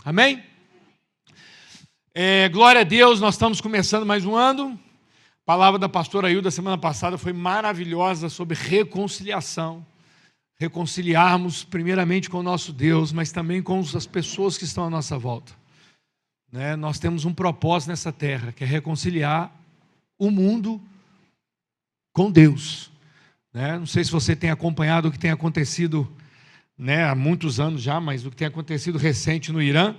Amém? Glória a Deus, nós estamos começando mais um ano. A palavra da pastora Ailda semana passada foi maravilhosa sobre reconciliação. Reconciliarmos primeiramente com o nosso Deus, mas também com as pessoas que estão à nossa volta. Nós temos um propósito nessa terra, que é reconciliar o mundo com Deus. Não sei se você tem acompanhado o que tem acontecido há muitos anos já, mas o que tem acontecido recente no Irã.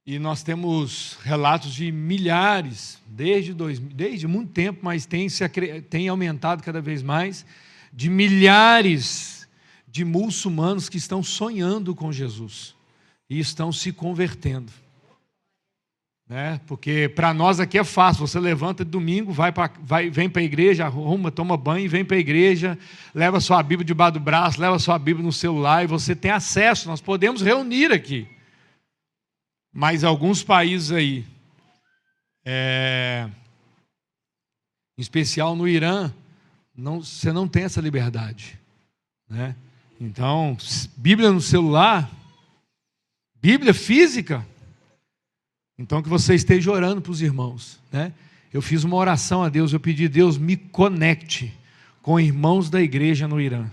E nós temos relatos de milhares, desde muito tempo, mas tem aumentado cada vez mais, de milhares de muçulmanos que estão sonhando com Jesus e estão se convertendo. Porque para nós aqui é fácil, você levanta de domingo, vem para a igreja, arruma, toma banho, vem para a igreja, leva sua Bíblia debaixo do braço, leva sua Bíblia no celular e você tem acesso, nós podemos reunir aqui. Mas alguns países aí, em especial no Irã, você não tem essa liberdade. Então, Bíblia no celular, Bíblia física, então que você esteja orando para os irmãos. Eu fiz uma oração a Deus, eu pedi, Deus, me conecte com irmãos da igreja no Irã.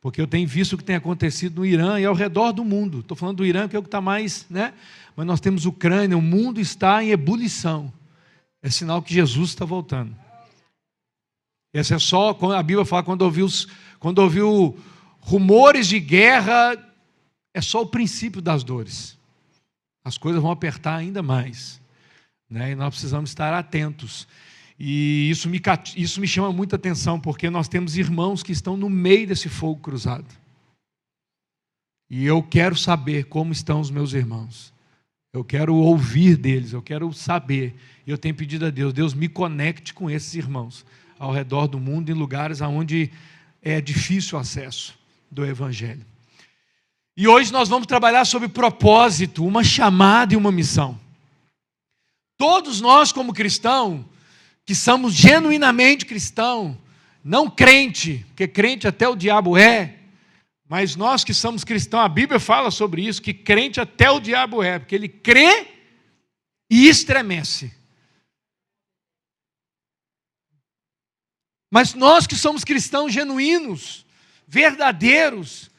Porque eu tenho visto o que tem acontecido no Irã e ao redor do mundo. Estou falando do Irã, que é o que está mais, Mas nós temos Ucrânia, o mundo está em ebulição. É sinal que Jesus está voltando. Essa é só, a Bíblia fala, quando ouviu rumores de guerra, é só o princípio das dores. As coisas vão apertar ainda mais. E nós precisamos estar atentos. E isso me chama muita atenção, porque nós temos irmãos que estão no meio desse fogo cruzado. E eu quero saber como estão os meus irmãos. Eu quero ouvir deles, eu quero saber. E eu tenho pedido a Deus, Deus me conecte com esses irmãos ao redor do mundo, em lugares onde é difícil o acesso do Evangelho. E hoje nós vamos trabalhar sobre propósito, uma chamada e uma missão. Todos nós como cristãos, que somos genuinamente cristãos, não crente, porque crente até o diabo é, mas nós que somos cristãos, a Bíblia fala sobre isso, que crente até o diabo é, porque ele crê e estremece. Mas nós que somos cristãos genuínos, verdadeiros,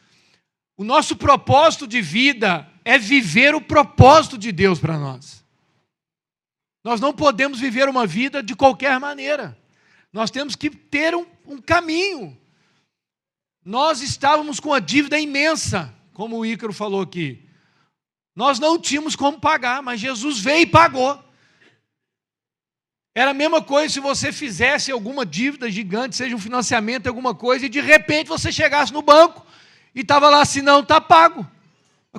o nosso propósito de vida é viver o propósito de Deus para nós. Nós não podemos viver uma vida de qualquer maneira. Nós temos que ter um caminho. Nós estávamos com uma dívida imensa, como o Ícaro falou aqui. Nós não tínhamos como pagar, mas Jesus veio e pagou. Era a mesma coisa se você fizesse alguma dívida gigante, seja um financiamento, alguma coisa, e de repente você chegasse no banco e estava lá assim, não, está pago.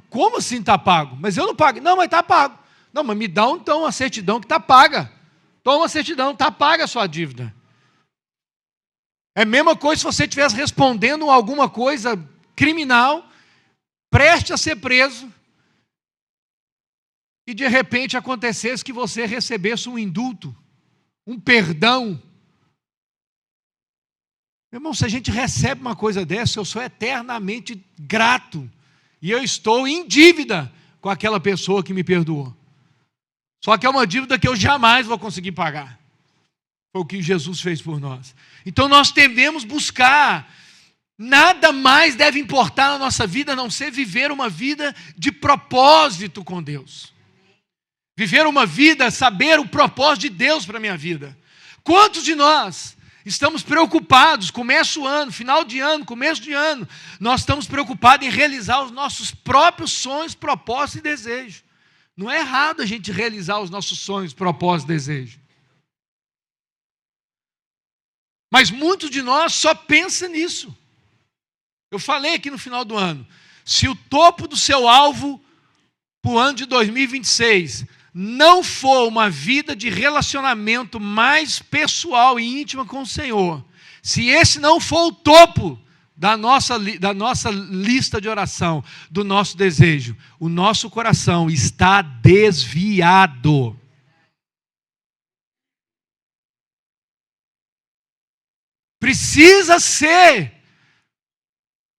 Como assim está pago? Mas eu não pago. Não, mas está pago. Não, mas me dá então a certidão que está paga. Toma a certidão, está paga a sua dívida. É a mesma coisa se você estivesse respondendo alguma coisa criminal, preste a ser preso, e de repente acontecesse que você recebesse um indulto, um perdão. Meu irmão, se a gente recebe uma coisa dessa, eu sou eternamente grato, e eu estou em dívida com aquela pessoa que me perdoou. Só que é uma dívida que eu jamais vou conseguir pagar. Foi o que Jesus fez por nós. Então nós devemos buscar, nada mais deve importar na nossa vida, a não ser viver uma vida de propósito com Deus. Viver uma vida, saber o propósito de Deus para a minha vida. Quantos de nós estamos preocupados, começa o ano, final de ano, começo de ano, nós estamos preocupados em realizar os nossos próprios sonhos, propósitos e desejos. Não é errado a gente realizar os nossos sonhos, propósitos e desejos. Mas muitos de nós só pensam nisso. Eu falei aqui no final do ano, se o topo do seu alvo para o ano de 2026 não for uma vida de relacionamento mais pessoal e íntima com o Senhor, se esse não for o topo da nossa lista de oração, do nosso desejo, o nosso coração está desviado. Precisa ser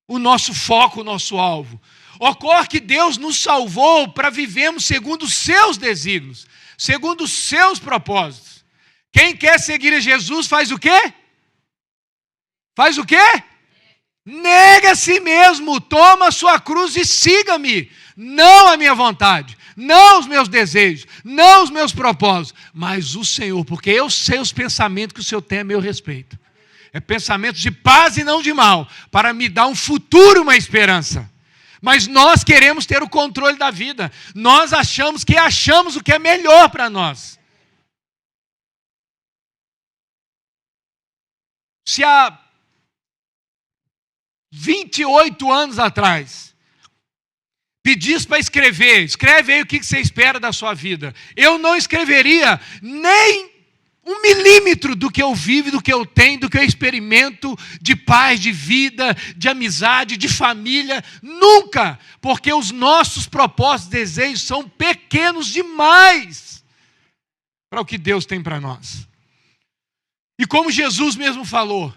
o nosso foco, o nosso alvo. Ocorre que Deus nos salvou para vivermos segundo os seus desígnios, segundo os seus propósitos. Quem quer seguir a Jesus faz o quê? Faz o quê? Nega a si mesmo, toma a sua cruz e siga-me. Não a minha vontade, não os meus desejos, não os meus propósitos, mas o Senhor, porque eu sei os pensamentos que o Senhor tem a meu respeito. É pensamento de paz e não de mal, para me dar um futuro, uma esperança. Mas nós queremos ter o controle da vida. Nós achamos o que é melhor para nós. Se há 28 anos atrás pedisse para escreve aí o que você espera da sua vida, eu não escreveria nem 1 milímetro do que eu vivo, do que eu tenho, do que eu experimento de paz, de vida, de amizade, de família. Nunca! Porque os nossos propósitos e desejos são pequenos demais para o que Deus tem para nós. E como Jesus mesmo falou,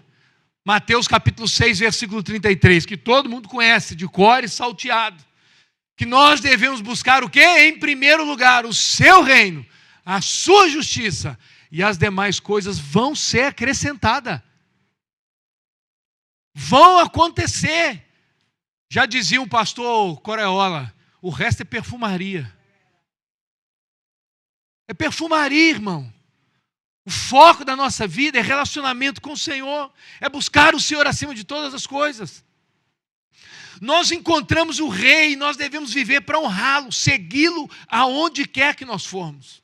Mateus capítulo 6, versículo 33, que todo mundo conhece, de cor e salteado, que nós devemos buscar o quê? Em primeiro lugar, o seu reino, a sua justiça, e as demais coisas vão ser acrescentadas. Vão acontecer. Já dizia o pastor Coreola, o resto é perfumaria. É perfumaria, irmão. O foco da nossa vida é relacionamento com o Senhor, é buscar o Senhor acima de todas as coisas. Nós encontramos o Rei, nós devemos viver para honrá-lo, segui-lo aonde quer que nós formos.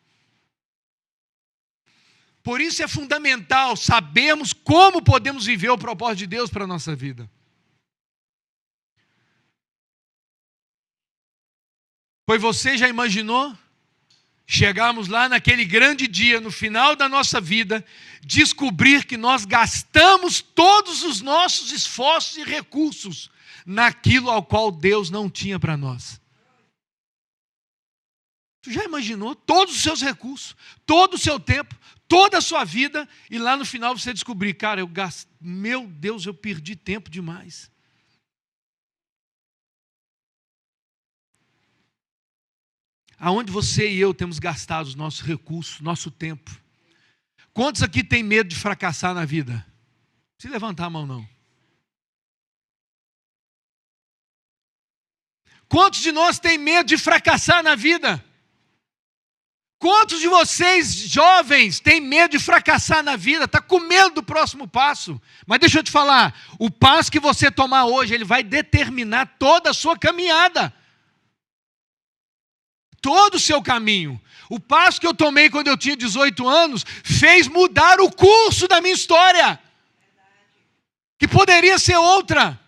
Por isso é fundamental sabermos como podemos viver o propósito de Deus para a nossa vida. Pois você já imaginou chegarmos lá naquele grande dia, no final da nossa vida, descobrir que nós gastamos todos os nossos esforços e recursos naquilo ao qual Deus não tinha para nós? Tu já imaginou todos os seus recursos, todo o seu tempo, toda a sua vida, e lá no final você descobrir, cara, meu Deus, eu perdi tempo demais. Aonde você e eu temos gastado os nossos recursos, nosso tempo? Quantos aqui têm medo de fracassar na vida? Não precisa levantar a mão, não. Quantos de nós têm medo de fracassar na vida? Quantos de vocês, jovens, têm medo de fracassar na vida? Está com medo do próximo passo? Mas deixa eu te falar, o passo que você tomar hoje, ele vai determinar toda a sua caminhada. Todo o seu caminho. O passo que eu tomei quando eu tinha 18 anos, fez mudar o curso da minha história. Que poderia ser outra.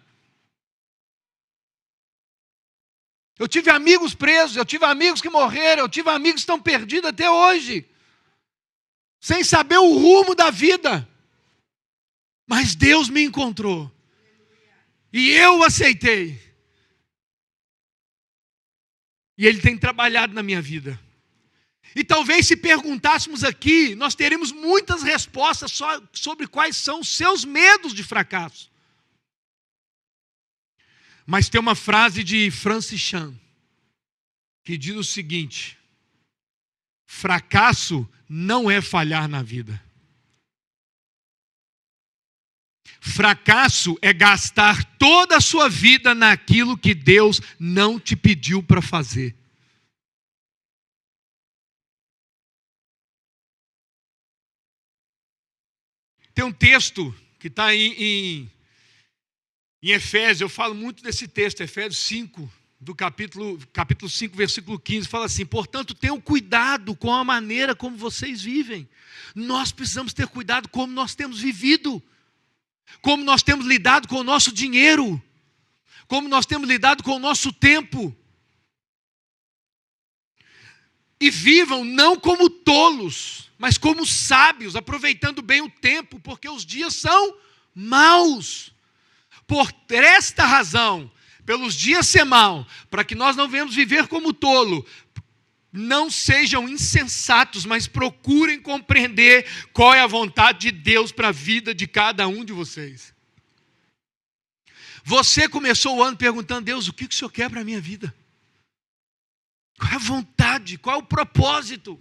Eu tive amigos presos, eu tive amigos que morreram, eu tive amigos que estão perdidos até hoje, sem saber o rumo da vida. Mas Deus me encontrou, e eu o aceitei, e Ele tem trabalhado na minha vida. E talvez se perguntássemos aqui, nós teremos muitas respostas sobre quais são os seus medos de fracasso. Mas tem uma frase de Francis Chan, que diz o seguinte: fracasso não é falhar na vida. Fracasso é gastar toda a sua vida naquilo que Deus não te pediu para fazer. Tem um texto que está em Efésios, eu falo muito desse texto, Efésios 5, do capítulo 5, versículo 15, fala assim: portanto, tenham cuidado com a maneira como vocês vivem. Nós precisamos ter cuidado como nós temos vivido, como nós temos lidado com o nosso dinheiro, como nós temos lidado com o nosso tempo. E vivam não como tolos, mas como sábios, aproveitando bem o tempo, porque os dias são maus. Por esta razão, pelos dias ser mal, para que nós não venhamos viver como tolo, não sejam insensatos, mas procurem compreender qual é a vontade de Deus para a vida de cada um de vocês. Você começou o ano perguntando: Deus, o que o Senhor quer para a minha vida? Qual é a vontade? Qual é o propósito?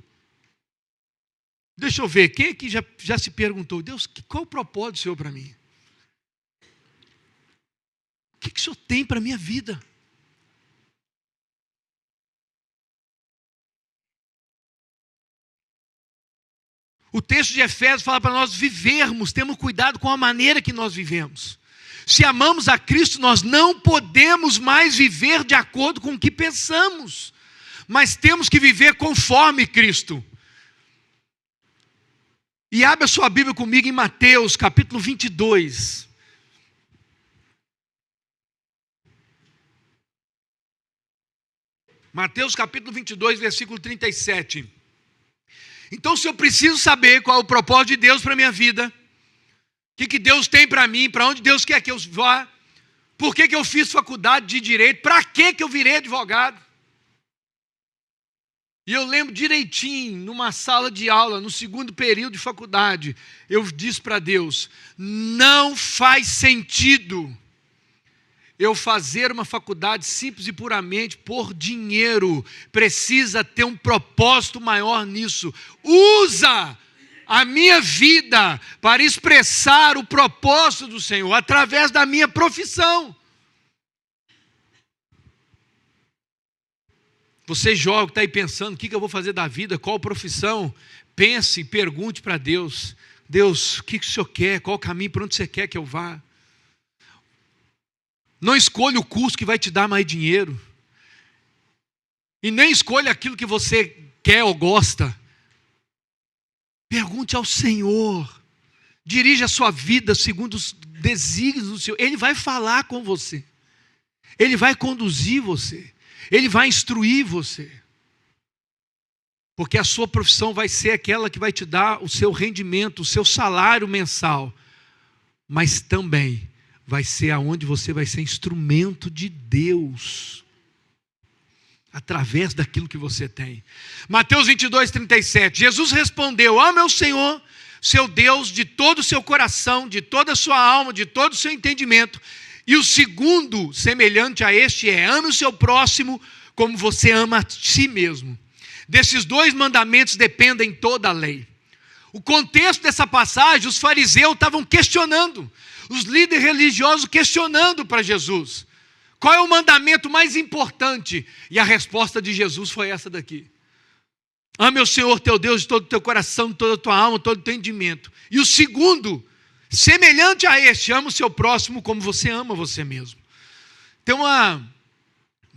Deixa eu ver, quem aqui já se perguntou: Deus, qual é o propósito do Senhor para mim? O que o Senhor tem para a minha vida? O texto de Efésios fala para nós vivermos, temos cuidado com a maneira que nós vivemos. Se amamos a Cristo, nós não podemos mais viver de acordo com o que pensamos, mas temos que viver conforme Cristo. E abre a sua Bíblia comigo em Mateus, capítulo 22. Mateus, capítulo 22, versículo 37. Então, se eu preciso saber qual é o propósito de Deus para a minha vida, o que Deus tem para mim, para onde Deus quer que eu vá, por que eu fiz faculdade de Direito, para que eu virei advogado. E eu lembro direitinho, numa sala de aula, no segundo período de faculdade, eu disse para Deus: não faz sentido eu fazer uma faculdade simples e puramente por dinheiro. Precisa ter um propósito maior nisso. Usa a minha vida para expressar o propósito do Senhor através da minha profissão. Você jovem que está aí pensando: o que eu vou fazer da vida? Qual profissão? Pense e pergunte para Deus: Deus, o que o Senhor quer? Qual o caminho? Para onde você quer que eu vá? Não escolha o curso que vai te dar mais dinheiro. E nem escolha aquilo que você quer ou gosta. Pergunte ao Senhor. Dirija a sua vida segundo os desígnios do Senhor. Ele vai falar com você. Ele vai conduzir você. Ele vai instruir você. Porque a sua profissão vai ser aquela que vai te dar o seu rendimento, o seu salário mensal. Mas também vai ser aonde você vai ser instrumento de Deus, através daquilo que você tem. Mateus 22, 37, Jesus respondeu: ame ao Senhor, seu Deus, de todo o seu coração, de toda a sua alma, de todo o seu entendimento. E o segundo, semelhante a este, é: ame o seu próximo como você ama a si mesmo. Desses dois mandamentos dependem toda a lei. O contexto dessa passagem, os fariseus estavam questionando, os líderes religiosos questionando para Jesus: qual é o mandamento mais importante? E a resposta de Jesus foi essa daqui: ame o Senhor teu Deus de todo o teu coração, de toda a tua alma, de todo o teu entendimento. E o segundo, semelhante a este: ama o seu próximo como você ama você mesmo. Tem não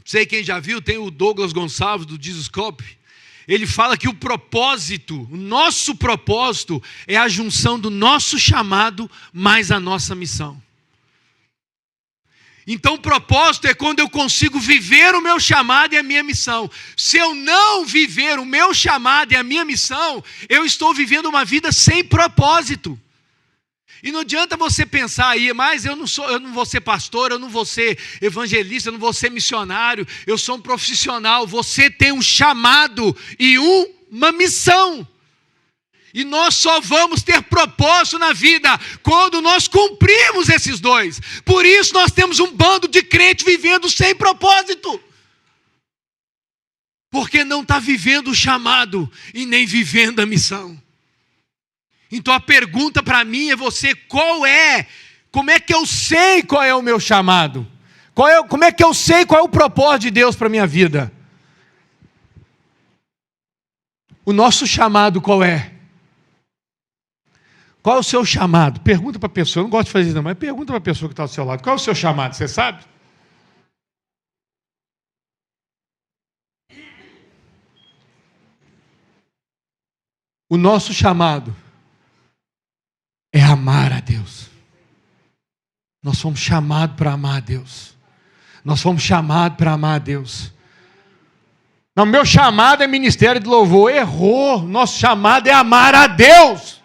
sei quem já viu, tem o Douglas Gonçalves do Dizoscope. Ele fala que o propósito, o nosso propósito, é a junção do nosso chamado mais a nossa missão. Então o propósito é quando eu consigo viver o meu chamado e a minha missão. Se eu não viver o meu chamado e a minha missão, eu estou vivendo uma vida sem propósito. E não adianta você pensar aí: mas eu não vou ser pastor, eu não vou ser evangelista, eu não vou ser missionário, eu sou um profissional. Você tem um chamado e uma missão. E nós só vamos ter propósito na vida quando nós cumprimos esses dois. Por isso nós temos um bando de crentes vivendo sem propósito. Porque não está vivendo o chamado e nem vivendo a missão. Então a pergunta para mim é: como é que eu sei qual é o meu chamado? Como é que eu sei qual é o propósito de Deus para a minha vida? O nosso chamado qual é? Qual é o seu chamado? Pergunta para a pessoa, eu não gosto de fazer isso não, mas pergunta para a pessoa que está ao seu lado: qual é o seu chamado, você sabe? O nosso chamado é amar a Deus. Nós fomos chamados para amar a Deus. Nós fomos chamados para amar a Deus. Não, meu chamado é ministério de louvor. Errou. Nosso chamado é amar a Deus.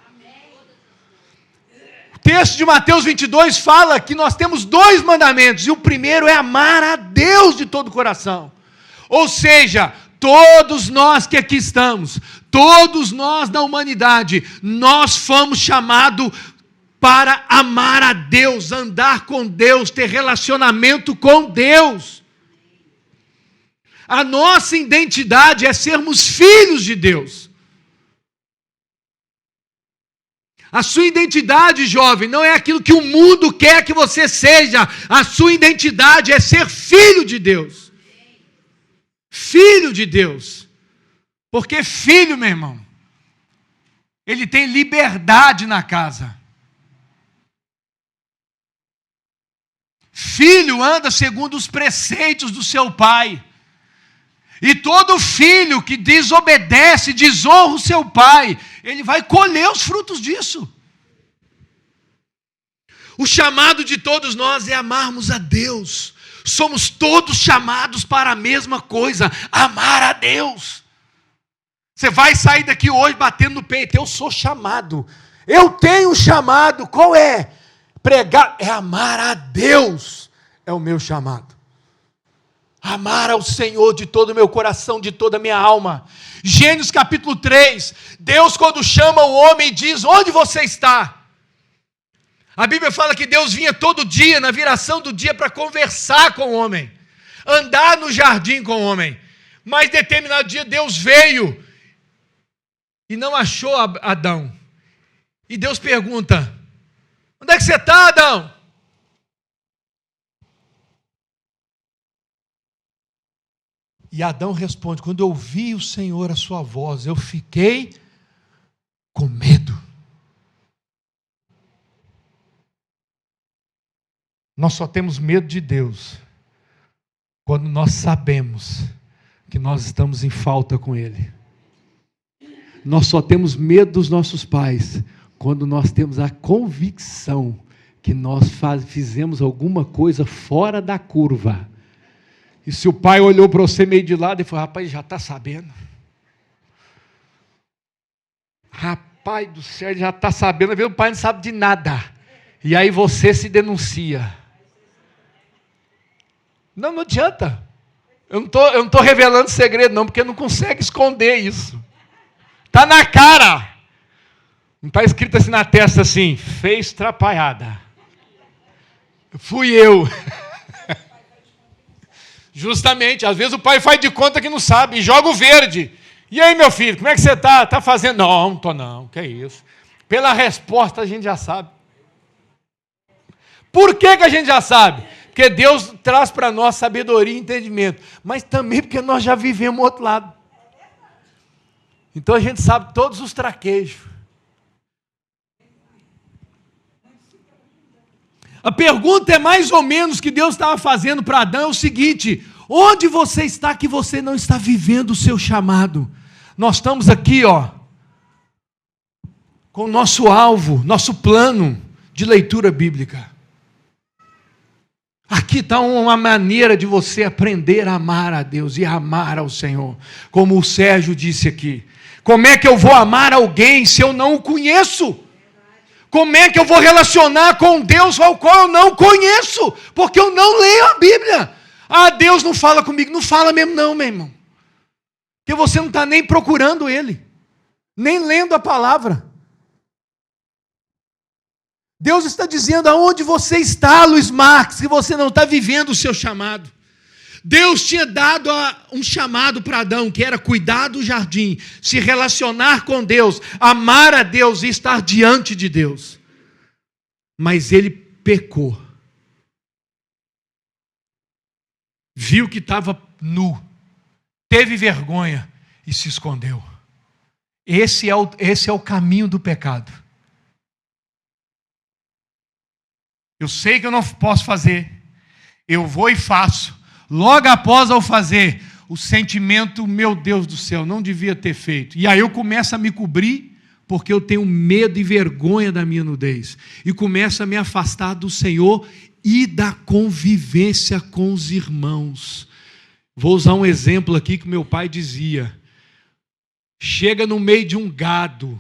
O texto de Mateus 22 fala que nós temos dois mandamentos. E o primeiro é amar a Deus de todo o coração. Ou seja, todos nós que aqui estamos, todos nós da humanidade, nós fomos chamados para amar a Deus, andar com Deus, ter relacionamento com Deus. A nossa identidade é sermos filhos de Deus. A sua identidade, jovem, não é aquilo que o mundo quer que você seja. A sua identidade é ser filho de Deus. Filho de Deus. Porque filho, meu irmão, ele tem liberdade na casa. Filho anda segundo os preceitos do seu pai. E todo filho que desobedece, desonra o seu pai, ele vai colher os frutos disso. O chamado de todos nós é amarmos a Deus. Somos todos chamados para a mesma coisa, amar a Deus. Você vai sair daqui hoje batendo no peito, eu sou chamado. Eu tenho um chamado, qual é? Pregar, é amar a Deus, é o meu chamado. Amar ao Senhor de todo o meu coração, de toda a minha alma. Gênesis capítulo 3, Deus quando chama o homem diz, onde você está? A Bíblia fala que Deus vinha todo dia, na viração do dia, para conversar com o homem, andar no jardim com o homem. Mas determinado dia Deus veio e não achou Adão. E Deus pergunta, onde é que você está, Adão? E Adão responde, quando eu ouvi o Senhor a sua voz, eu fiquei com medo. Nós só temos medo de Deus quando nós sabemos que nós estamos em falta com Ele. Nós só temos medo dos nossos pais quando nós temos a convicção que nós fizemos alguma coisa fora da curva. E se o pai olhou para você meio de lado e falou, rapaz, já está sabendo. Rapaz do céu, ele já está sabendo. Às vezes o pai não sabe de nada. E aí você se denuncia. Não adianta. Eu não estou revelando segredo não, porque não consegue esconder isso. Está na cara. Não está escrito assim na testa assim, fez trapalhada. Fui eu. Justamente, às vezes o pai faz de conta que não sabe e joga o verde. E aí, meu filho, como é que você está? Está fazendo? Não estou não, que é isso. Pela resposta a gente já sabe. Por que a gente já sabe? Porque Deus traz para nós sabedoria e entendimento. Mas também porque nós já vivemos o outro lado. Então a gente sabe todos os traquejos. A pergunta é mais ou menos que Deus estava fazendo para Adão é o seguinte, onde você está que você não está vivendo o seu chamado? Nós estamos aqui, com o nosso alvo, nosso plano de leitura bíblica. Aqui está uma maneira de você aprender a amar a Deus e amar ao Senhor, como o Sérgio disse aqui. Como é que eu vou amar alguém se eu não o conheço? Como é que eu vou relacionar com Deus ao qual eu não conheço? Porque eu não leio a Bíblia. Ah, Deus não fala comigo. Não fala mesmo não, meu irmão. Porque você não está nem procurando Ele. Nem lendo a palavra. Deus está dizendo aonde você está, Luiz Marques, que você não está vivendo o seu chamado. Deus tinha dado um chamado para Adão, que era cuidar do jardim, se relacionar com Deus, amar a Deus e estar diante de Deus. Mas ele pecou. Viu que estava nu, teve vergonha e se escondeu. Esse é o caminho do pecado. Eu sei que eu não posso fazer, eu vou e faço. Logo após ao fazer, o sentimento, meu Deus do céu, não devia ter feito. E aí eu começo a me cobrir, porque eu tenho medo e vergonha da minha nudez. E começo a me afastar do Senhor e da convivência com os irmãos. Vou usar um exemplo aqui que meu pai dizia. Chega no meio de um gado,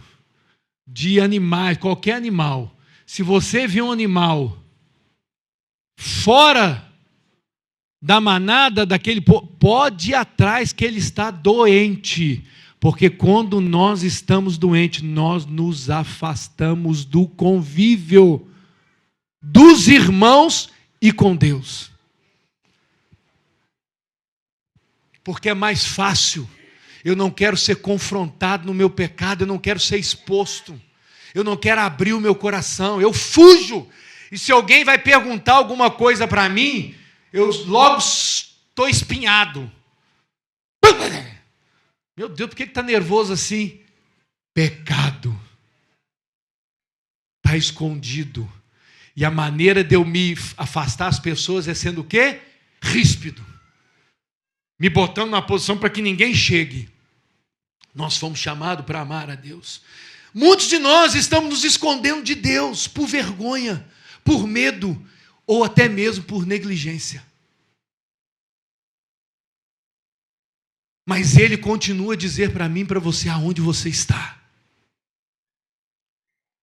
de animais, qualquer animal. Se você vê um animal fora da manada daquele, pode ir atrás que ele está doente, Porque quando nós estamos doentes, nós nos afastamos do convívio dos irmãos e com Deus. Porque é mais fácil. Eu não quero ser confrontado no meu pecado, eu não quero ser exposto. Eu não quero abrir o meu coração, eu fujo. E se alguém vai perguntar alguma coisa para mim, eu logo estou espinhado. Meu Deus, por que está nervoso assim? Pecado. Está escondido. E a maneira de eu me afastar das pessoas é sendo o quê? Ríspido. Me botando numa posição para que ninguém chegue. Nós fomos chamados para amar a Deus. Muitos de nós estamos nos escondendo de Deus por vergonha, por medo ou até mesmo por negligência. Mas Ele continua a dizer para mim e para você aonde você está.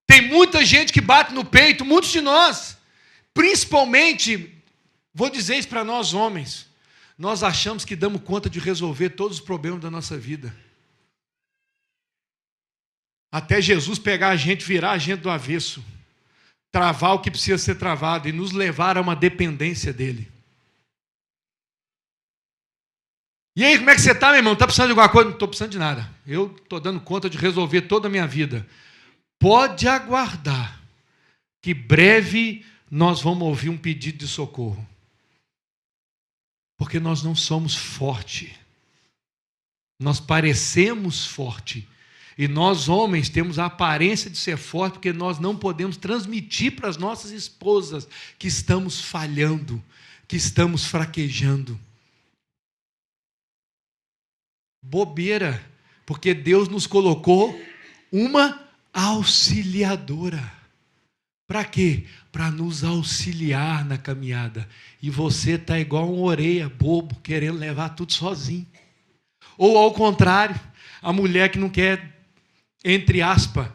Tem muita gente que bate no peito, muitos de nós, principalmente, vou dizer isso para nós homens, nós achamos que damos conta de resolver todos os problemas da nossa vida. Até Jesus pegar a gente, virar a gente do avesso, travar o que precisa ser travado e nos levar a uma dependência dele. E aí, como é que você está, meu irmão? Está precisando de alguma coisa? Não estou precisando de nada. Eu estou dando conta de resolver toda a minha vida. Pode aguardar, que breve nós vamos ouvir um pedido de socorro. Porque nós não somos fortes. Nós parecemos fortes. E nós, homens, temos a aparência de ser forte, porque nós não podemos transmitir para as nossas esposas que estamos falhando, que estamos fraquejando. Bobeira, porque Deus nos colocou uma auxiliadora. Para quê? Para nos auxiliar na caminhada. E você está igual um orelha bobo, querendo levar tudo sozinho. Ou ao contrário, a mulher que não quer, entre aspas,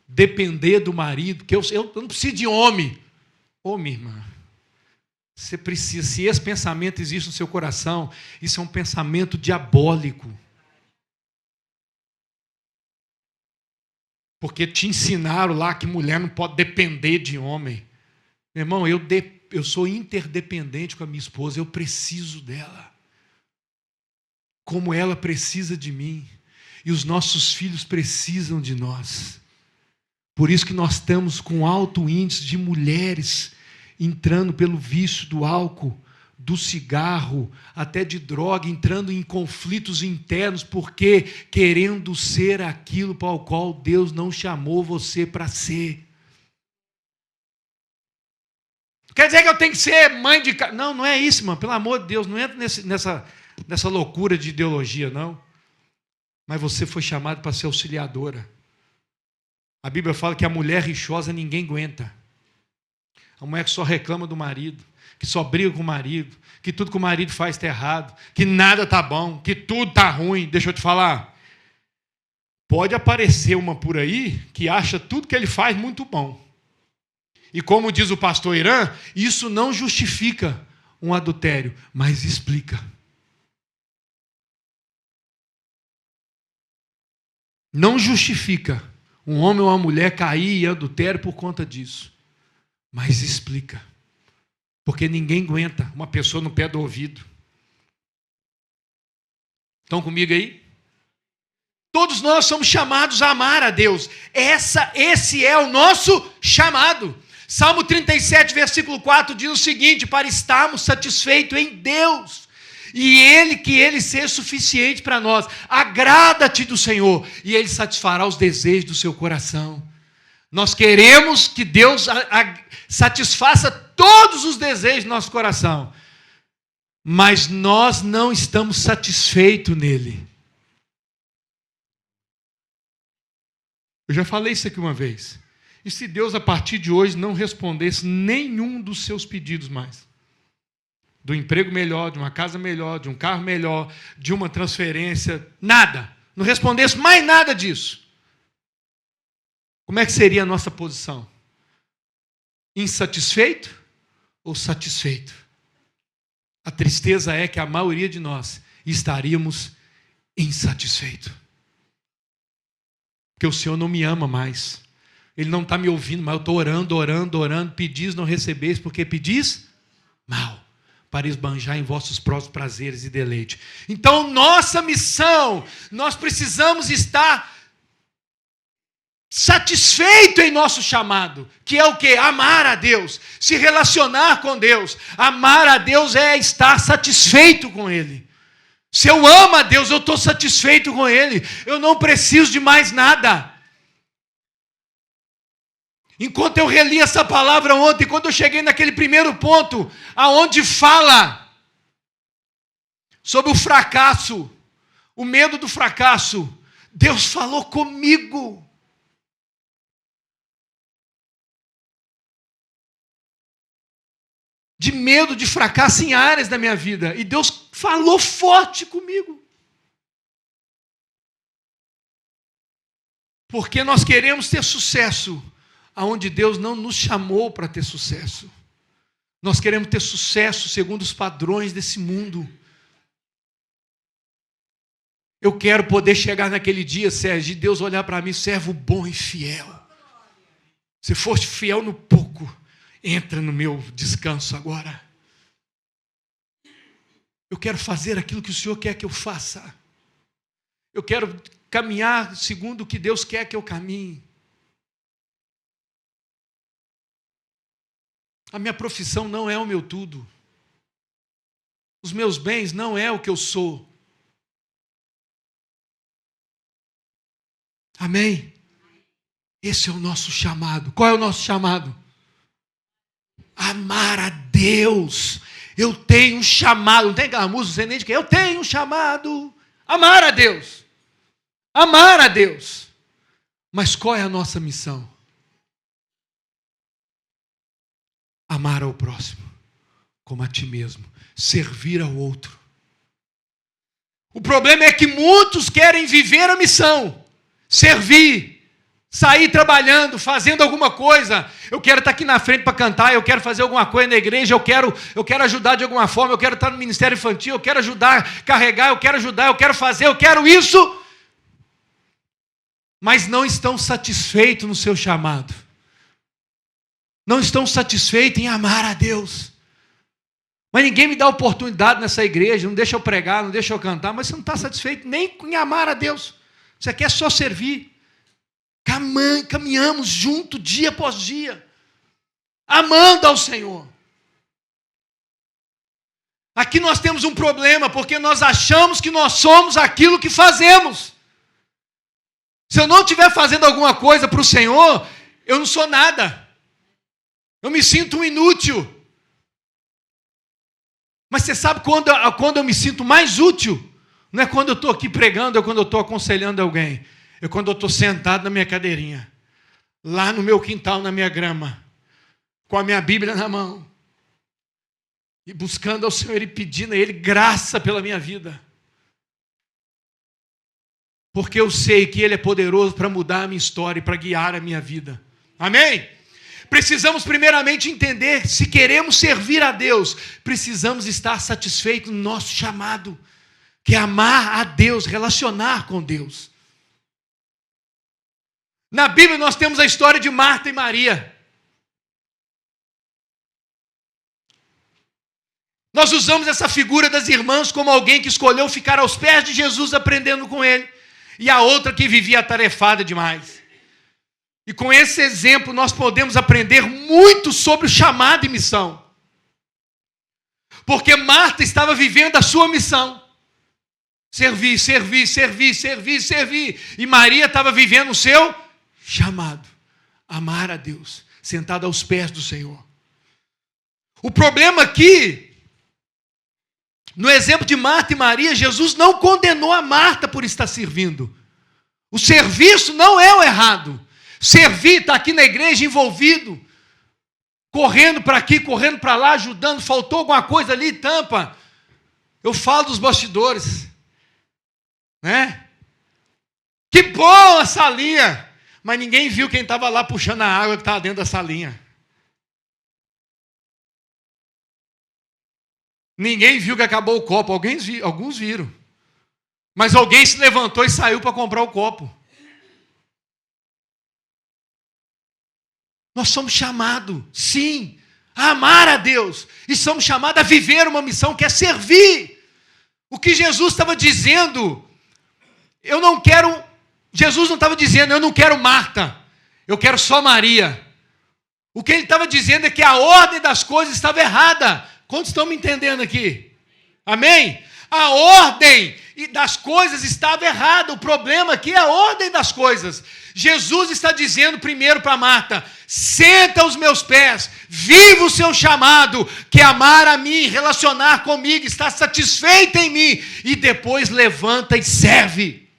depender do marido, que eu não preciso de homem. Ô, minha irmã, você precisa, se esse pensamento existe no seu coração, isso é um pensamento diabólico. Porque te ensinaram lá que mulher não pode depender de homem. Meu irmão, eu sou interdependente com a minha esposa, eu preciso dela. Como ela precisa de mim. E os nossos filhos precisam de nós. Por isso que nós estamos com alto índice de mulheres entrando pelo vício do álcool, do cigarro, até de droga, entrando em conflitos internos, porque querendo ser aquilo para o qual Deus não chamou você para ser. Quer dizer que eu tenho que ser mãe de casa? Não, não é isso, mano. Pelo amor de Deus, não entra nessa loucura de ideologia, não. Mas você foi chamado para ser auxiliadora. A Bíblia fala que a mulher rixosa ninguém aguenta. A mulher que só reclama do marido, que só briga com o marido, que tudo que o marido faz está errado, que nada está bom, que tudo está ruim. Deixa eu te falar. Pode aparecer uma por aí que acha tudo que ele faz muito bom. E como diz o pastor Irã, isso não justifica um adultério, mas explica. Não justifica um homem ou uma mulher cair em adultério por conta disso. Mas explica. Porque ninguém aguenta uma pessoa no pé do ouvido. Estão comigo aí? Todos nós somos chamados a amar a Deus. Esse é o nosso chamado. Salmo 37, versículo 4 diz o seguinte: para estarmos satisfeitos em Deus, e Ele seja suficiente para nós. Agrada-te do Senhor, e Ele satisfará os desejos do seu coração. Nós queremos que Deus satisfaça todos os desejos do nosso coração, mas nós não estamos satisfeitos nele. Eu já falei isso aqui uma vez. E se Deus, a partir de hoje, não respondesse nenhum dos seus pedidos mais? Do emprego melhor, de uma casa melhor, de um carro melhor, de uma transferência, nada. Não respondesse mais nada disso. Como é que seria a nossa posição? Insatisfeito ou satisfeito? A tristeza é que a maioria de nós estaríamos insatisfeitos. porque o Senhor não me ama mais. Ele não está me ouvindo, mas eu estou orando, orando, orando. Pedis, não recebeis, porque pedis mal, para esbanjar em vossos próprios prazeres e deleite. Então, nossa missão, nós precisamos estar satisfeito em nosso chamado, que é o quê? Amar a Deus, se relacionar com Deus. Amar a Deus é estar satisfeito com Ele. Se eu amo a Deus, eu estou satisfeito com Ele. Eu não preciso de mais nada. Enquanto eu reli essa palavra ontem, quando eu cheguei naquele primeiro ponto, aonde fala sobre o fracasso, o medo do fracasso, Deus falou comigo. De medo de fracasso em áreas da minha vida. E Deus falou forte comigo. Porque nós queremos ter sucesso aonde Deus não nos chamou para ter sucesso. Nós queremos ter sucesso segundo os padrões desse mundo. Eu quero poder chegar naquele dia, Sérgio, e Deus olhar para mim, servo bom e fiel. Se foste fiel no pouco, entra no meu descanso agora. Eu quero fazer aquilo que o Senhor quer que eu faça. Eu quero caminhar segundo o que Deus quer que eu caminhe. A minha profissão não é o meu tudo. Os meus bens não é o que eu sou. Amém? Esse é o nosso chamado. Qual é o nosso chamado? Amar a Deus. Eu tenho um chamado. Não tem aquela música, não sei nem de quem. Eu tenho um chamado. Amar a Deus. Amar a Deus. Mas qual é a nossa missão? Amar ao próximo como a ti mesmo. Servir ao outro. O problema é que muitos querem viver a missão. Servir. Sair trabalhando, fazendo alguma coisa. Eu quero estar aqui na frente para cantar, eu quero fazer alguma coisa na igreja, eu quero ajudar de alguma forma, eu quero estar no ministério infantil, eu quero ajudar a carregar, eu quero ajudar, eu quero fazer, eu quero isso. Mas não estão satisfeitos no seu chamado. Não estão satisfeitos em amar a Deus. Mas ninguém me dá oportunidade nessa igreja, não deixa eu pregar, não deixa eu cantar, mas você não está satisfeito nem em amar a Deus. Você quer só servir. Caminhamos junto dia após dia, amando ao Senhor. Aqui nós temos um problema, porque nós achamos que nós somos aquilo que fazemos. Se eu não estiver fazendo alguma coisa para o Senhor, eu não sou nada. Eu me sinto um inútil. Mas você sabe quando eu me sinto mais útil? Não é quando eu estou aqui pregando, é quando eu estou aconselhando alguém. É quando eu estou sentado na minha cadeirinha, lá no meu quintal, na minha grama, com a minha Bíblia na mão, e buscando ao Senhor e pedindo a Ele graça pela minha vida. Porque eu sei que Ele é poderoso para mudar a minha história e para guiar a minha vida. Amém? Precisamos primeiramente entender, se queremos servir a Deus, precisamos estar satisfeitos no nosso chamado, que é amar a Deus, relacionar com Deus. Na Bíblia nós temos a história de Marta e Maria. Nós usamos essa figura das irmãs como alguém que escolheu ficar aos pés de Jesus aprendendo com ele, e a outra que vivia atarefada demais. E com esse exemplo nós podemos aprender muito sobre o chamado e missão. Porque Marta estava vivendo a sua missão. Servir, servir, servir, servir, servir. E Maria estava vivendo o seu chamado. Amar a Deus, sentada aos pés do Senhor. O problema aqui, no exemplo de Marta e Maria, Jesus não condenou a Marta por estar servindo. O serviço não é o errado. Servir, está aqui na igreja envolvido, correndo para aqui, correndo para lá, ajudando, faltou alguma coisa ali, tampa. Eu falo dos bastidores, né? Que boa a salinha! Mas ninguém viu quem estava lá puxando a água que estava dentro da salinha. Ninguém viu que acabou o copo, alguns viram. Mas alguém se levantou e saiu para comprar o copo. Nós somos chamados, sim, a amar a Deus. E somos chamados a viver uma missão que é servir. O que Jesus estava dizendo, Jesus não estava dizendo, eu não quero Marta, eu quero só Maria. O que ele estava dizendo é que a ordem das coisas estava errada. Quantos estão me entendendo aqui? Amém? A ordem das coisas estava errada. O problema aqui é a ordem das coisas. Jesus está dizendo primeiro para Marta: senta aos meus pés, viva o seu chamado, que é amar a mim, relacionar comigo, estar satisfeita em mim, e depois levanta e serve.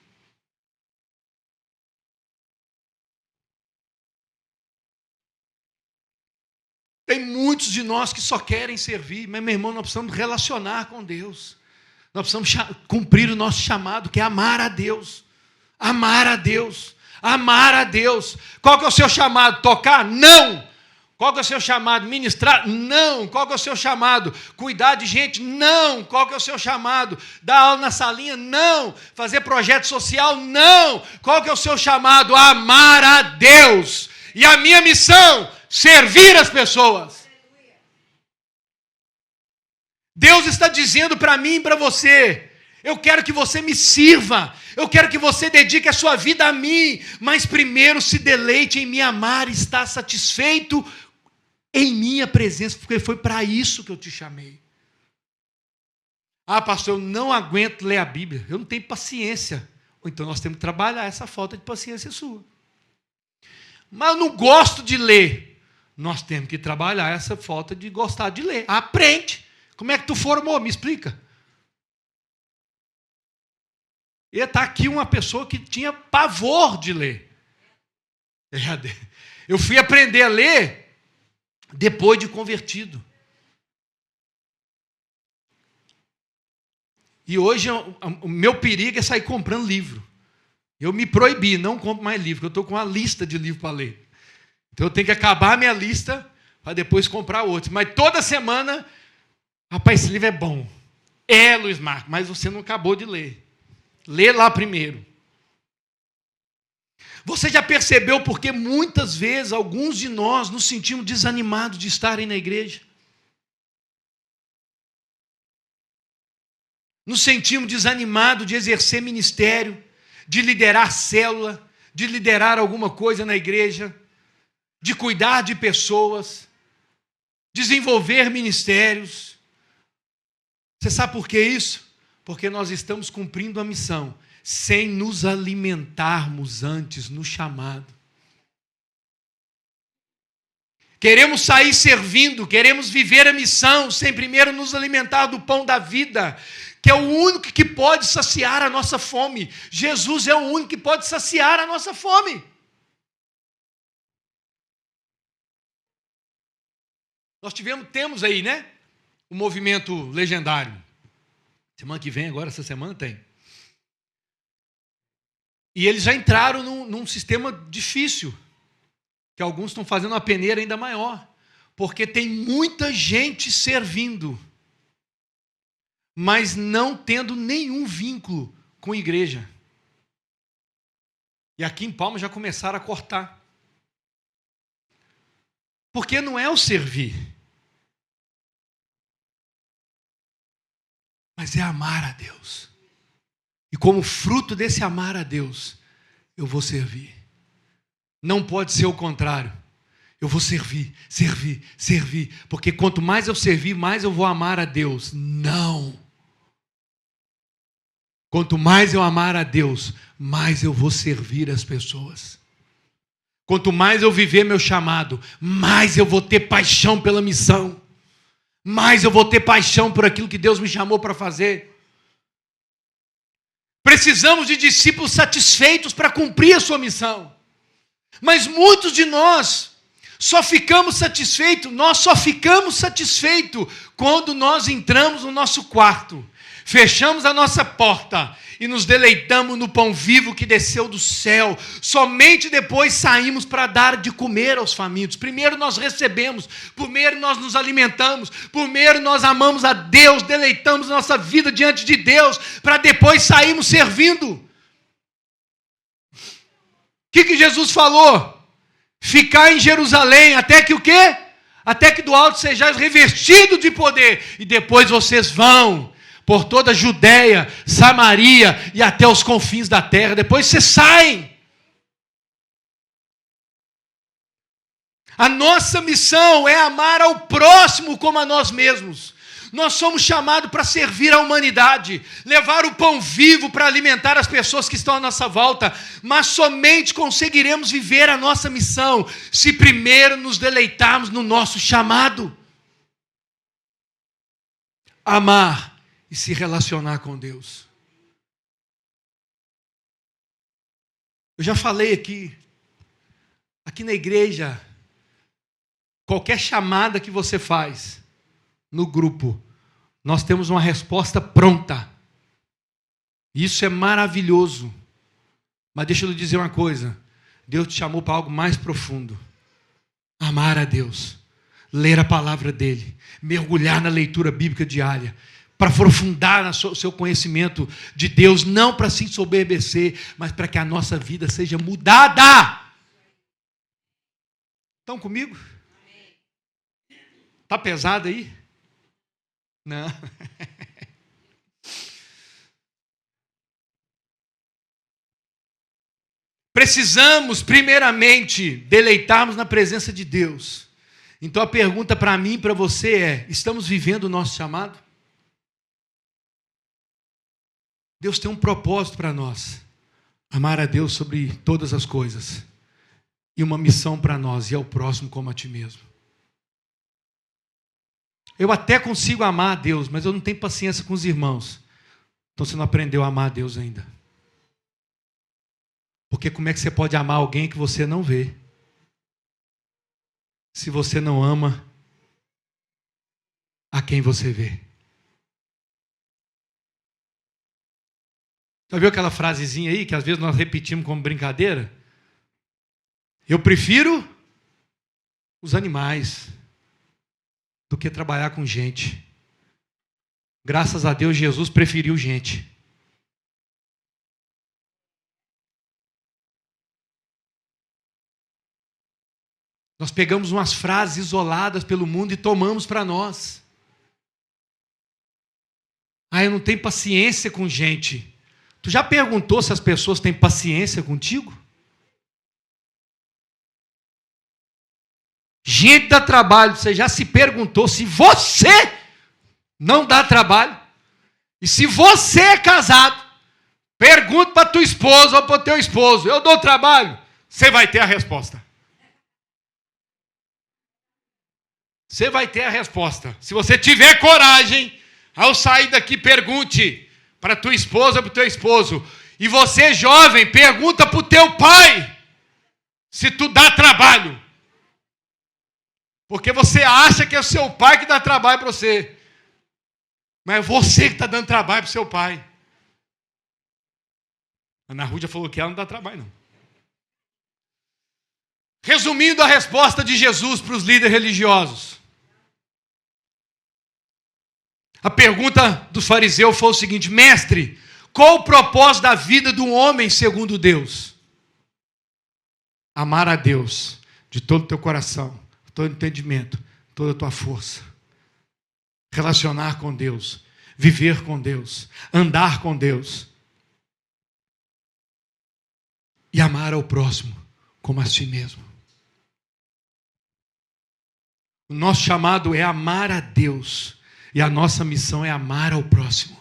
Tem muitos de nós que só querem servir, mas, meu irmão, nós precisamos relacionar com Deus. Nós precisamos cumprir o nosso chamado, que é amar a Deus. Amar a Deus. Amar a Deus. Qual que é o seu chamado? Tocar? Não. Qual que é o seu chamado? Ministrar? Não. Qual que é o seu chamado? Cuidar de gente? Não. Qual que é o seu chamado? Dar aula na salinha? Não. Fazer projeto social? Não. Qual que é o seu chamado? Amar a Deus. E a minha missão? Servir as pessoas. Deus está dizendo para mim e para você: eu quero que você me sirva, eu quero que você dedique a sua vida a mim, mas primeiro se deleite em me amar e estar satisfeito em minha presença, porque foi para isso que eu te chamei. Ah, pastor, eu não aguento ler a Bíblia, eu não tenho paciência. Ou então nós temos que trabalhar essa falta de paciência sua. Mas eu não gosto de ler. Nós temos que trabalhar essa falta de gostar de ler. Aprende. Como é que tu formou? Me explica. E está aqui uma pessoa que tinha pavor de ler. Eu fui aprender a ler depois de convertido. E hoje o meu perigo é sair comprando livro. Eu me proibi, não compro mais livro, porque eu estou com uma lista de livros para ler. Então eu tenho que acabar a minha lista para depois comprar outros. Mas toda semana, rapaz, esse livro é bom. É, Luiz Marcos, mas você não acabou de ler. Lê lá primeiro. Você já percebeu porque muitas vezes alguns de nós nos sentimos desanimados de estarem na igreja? Nos sentimos desanimados de exercer ministério, de liderar célula, de liderar alguma coisa na igreja, de cuidar de pessoas, desenvolver ministérios. Você sabe por que isso? Porque nós estamos cumprindo a missão sem nos alimentarmos antes no chamado. Queremos sair servindo, queremos viver a missão sem primeiro nos alimentar do pão da vida, que é o único que pode saciar a nossa fome. Jesus é o único que pode saciar a nossa fome. Nós temos aí, né? O movimento legendário. Semana que vem, agora, essa semana tem. E eles já entraram num sistema difícil, que alguns estão fazendo uma peneira ainda maior, porque tem muita gente servindo, mas não tendo nenhum vínculo com a igreja. E aqui em Palmas já começaram a cortar. Porque não é o servir, mas é amar a Deus. E como fruto desse amar a Deus, eu vou servir. Não pode ser o contrário. Eu vou servir, servir, servir. Porque quanto mais eu servir, mais eu vou amar a Deus. Não. Quanto mais eu amar a Deus, mais eu vou servir as pessoas. Quanto mais eu viver meu chamado, mais eu vou ter paixão pela missão. Mais eu vou ter paixão por aquilo que Deus me chamou para fazer. Precisamos de discípulos satisfeitos para cumprir a sua missão. Mas muitos de nós só ficamos satisfeitos quando nós entramos no nosso quarto, fechamos a nossa porta e nos deleitamos no pão vivo que desceu do céu. Somente depois saímos para dar de comer aos famintos. Primeiro nós recebemos, primeiro nós nos alimentamos, primeiro nós amamos a Deus, deleitamos nossa vida diante de Deus, para depois sairmos servindo. O que Jesus falou? Ficar em Jerusalém até que o quê? Até que do alto sejais revestido de poder. E depois vocês vão por toda a Judéia, Samaria e até os confins da terra. Depois vocês saem. A nossa missão é amar ao próximo como a nós mesmos. Nós somos chamados para servir a humanidade, levar o pão vivo para alimentar as pessoas que estão à nossa volta, mas somente conseguiremos viver a nossa missão se primeiro nos deleitarmos no nosso chamado. Amar e se relacionar com Deus. Eu já falei aqui na igreja, qualquer chamada que você faz no grupo, nós temos uma resposta pronta. Isso é maravilhoso. Mas deixa eu lhe dizer uma coisa. Deus te chamou para algo mais profundo. Amar a Deus. Ler a palavra dEle. Mergulhar na leitura bíblica diária. Para aprofundar no seu conhecimento de Deus. Não para se ensoberbecer, mas para que a nossa vida seja mudada. Estão comigo? Está pesado aí? Não. Precisamos, primeiramente, deleitarmos na presença de Deus. Então a pergunta para mim e para você é: estamos vivendo o nosso chamado? Deus tem um propósito para nós. Amar a Deus sobre todas as coisas. E uma missão para nós, e ao próximo como a ti mesmo. Eu até consigo amar a Deus, mas eu não tenho paciência com os irmãos. Então você não aprendeu a amar a Deus ainda. Porque como é que você pode amar alguém que você não vê? Se você não ama a quem você vê. Já viu aquela frasezinha aí que às vezes nós repetimos como brincadeira? Eu prefiro os animais do que trabalhar com gente. Graças a Deus, Jesus preferiu gente. Nós pegamos umas frases isoladas pelo mundo e tomamos para nós. Eu não tenho paciência com gente. Tu já perguntou se as pessoas têm paciência contigo? Gente dá trabalho, você já se perguntou se você não dá trabalho? E se você é casado, pergunta para tua esposa ou para o teu esposo: eu dou trabalho? Você vai ter a resposta. Você vai ter a resposta. Se você tiver coragem, ao sair daqui, pergunte para tua esposa ou para o teu esposo. E você, jovem, pergunta para o teu pai se tu dá trabalho. Porque você acha que é o seu pai que dá trabalho para você. Mas é você que está dando trabalho para o seu pai. A Ana Rúdia falou que ela não dá trabalho, não. Resumindo a resposta de Jesus para os líderes religiosos. A pergunta dos fariseus foi o seguinte: mestre, qual o propósito da vida de um homem segundo Deus? Amar a Deus de todo o teu coração, todo entendimento, toda a tua força. Relacionar com Deus, viver com Deus, andar com Deus. E amar ao próximo como a si mesmo. O nosso chamado é amar a Deus e a nossa missão é amar ao próximo.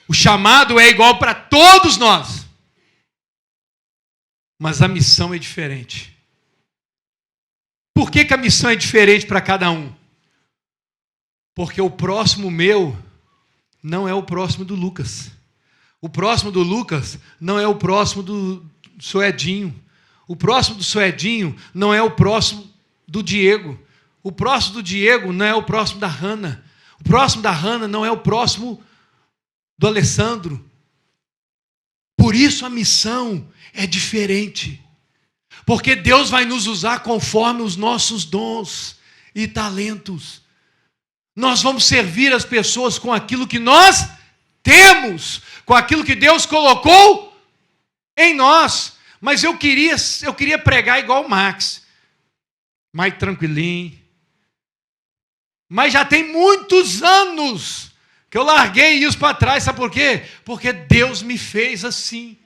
O chamado é igual para todos nós, mas a missão é diferente. Por que a missão é diferente para cada um? Porque o próximo meu não é o próximo do Lucas. O próximo do Lucas não é o próximo do Suedinho. O próximo do Suedinho não é o próximo do Diego. O próximo do Diego não é o próximo da Hanna. O próximo da Hanna não é o próximo do Alessandro. Por isso a missão é diferente. Porque Deus vai nos usar conforme os nossos dons e talentos. Nós vamos servir as pessoas com aquilo que nós temos, com aquilo que Deus colocou em nós. Mas eu queria pregar igual o Max, mais tranquilinho. Mas já tem muitos anos que eu larguei isso para trás, sabe por quê? Porque Deus me fez assim.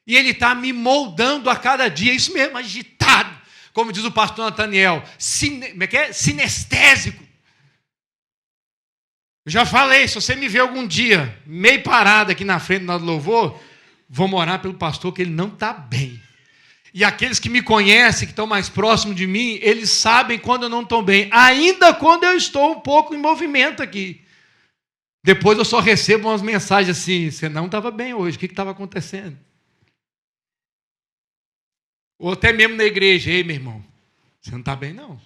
E Ele está me moldando a cada dia, isso mesmo, agitado. Como diz o pastor Nathaniel, sinestésico. Eu já falei, se você me ver algum dia meio parado aqui na frente do louvor, vou orar pelo pastor que ele não está bem. E aqueles que me conhecem, que estão mais próximos de mim, eles sabem quando eu não estou bem, ainda quando eu estou um pouco em movimento aqui. Depois eu só recebo umas mensagens assim, você não estava bem hoje, o que estava acontecendo? Ou até mesmo na igreja, ei meu irmão, você não está bem não?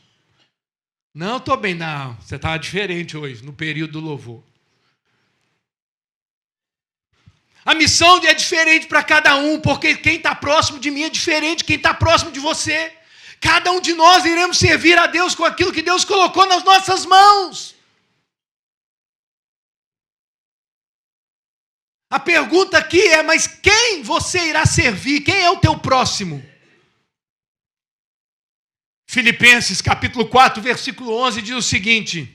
Não, estou bem não, você estava diferente hoje, no período do louvor. A missão é diferente para cada um, porque quem está próximo de mim é diferente de quem está próximo de você. Cada um de nós iremos servir a Deus com aquilo que Deus colocou nas nossas mãos. A pergunta aqui é, mas quem você irá servir? Quem é o teu próximo? Filipenses capítulo 4, versículo 11 diz o seguinte: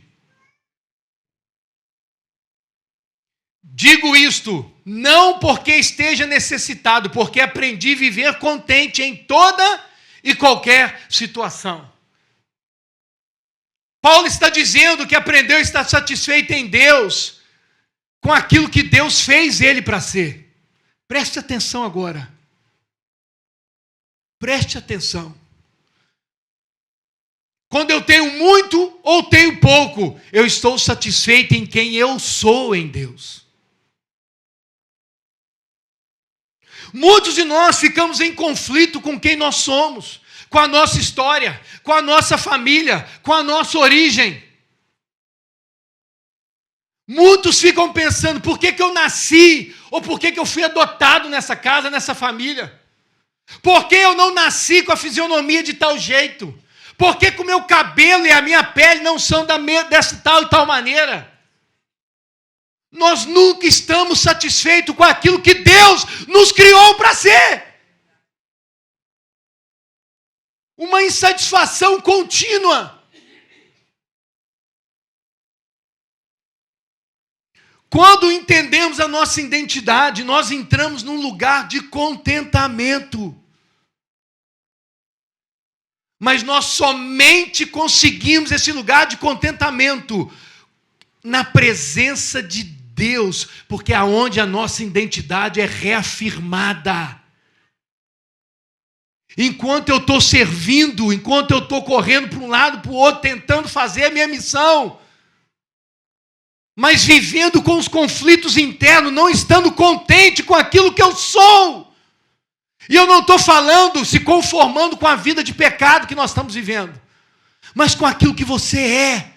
digo isto, não porque esteja necessitado, porque aprendi a viver contente em toda e qualquer situação. Paulo está dizendo que aprendeu a estar satisfeito em Deus, com aquilo que Deus fez ele para ser. Preste atenção agora. Preste atenção. Quando eu tenho muito ou tenho pouco, eu estou satisfeito em quem eu sou em Deus. Muitos de nós ficamos em conflito com quem nós somos, com a nossa história, com a nossa família, com a nossa origem. Muitos ficam pensando, por que eu nasci? Ou por que eu fui adotado nessa casa, nessa família? Por que eu não nasci com a fisionomia de tal jeito? Por que o meu cabelo e a minha pele não são dessa tal e tal maneira? Nós nunca estamos satisfeitos com aquilo que Deus nos criou para ser. Uma insatisfação contínua. Quando entendemos a nossa identidade, nós entramos num lugar de contentamento. Mas nós somente conseguimos esse lugar de contentamento na presença de Deus, porque é onde a nossa identidade é reafirmada. Enquanto eu estou servindo, enquanto eu estou correndo para um lado, para o outro, tentando fazer a minha missão, mas vivendo com os conflitos internos, não estando contente com aquilo que eu sou. E eu não estou falando se conformando com a vida de pecado que nós estamos vivendo, mas com aquilo que você é,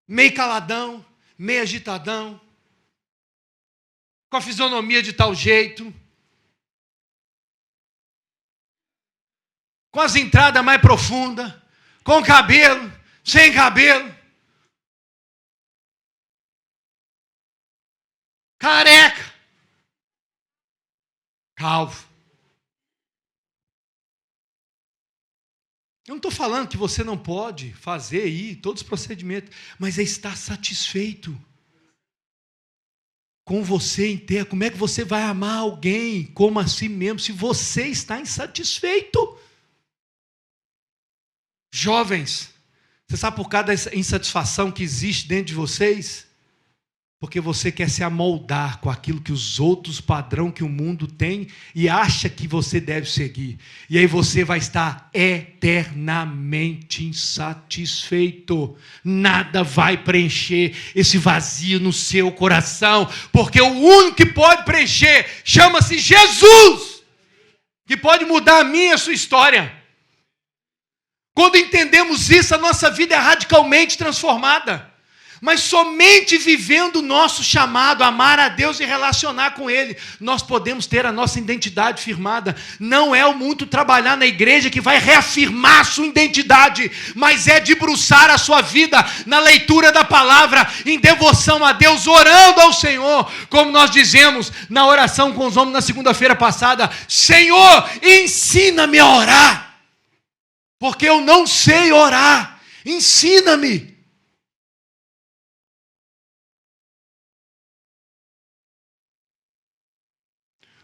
meio caladão, meio agitadão, com a fisionomia de tal jeito, com as entradas mais profundas, com cabelo, sem cabelo, careca, calvo. Eu não estou falando que você não pode fazer aí todos os procedimentos, mas é estar satisfeito com você inteiro. Como é que você vai amar alguém como a si mesmo se você está insatisfeito? Jovens, você sabe por causa dessa insatisfação que existe dentro de vocês? Porque você quer se amoldar com aquilo que os outros padrão que o mundo tem e acha que você deve seguir. E aí você vai estar eternamente insatisfeito. Nada vai preencher esse vazio no seu coração, porque o único que pode preencher chama-se Jesus, que pode mudar a minha e a sua história. Quando entendemos isso, a nossa vida é radicalmente transformada. Mas somente vivendo o nosso chamado, amar a Deus e relacionar com Ele, nós podemos ter a nossa identidade firmada. Não é o muito trabalhar na igreja que vai reafirmar a sua identidade, mas é debruçar a sua vida na leitura da palavra, em devoção a Deus, orando ao Senhor, como nós dizemos na oração com os homens na segunda-feira passada: Senhor, ensina-me a orar, porque eu não sei orar, ensina-me.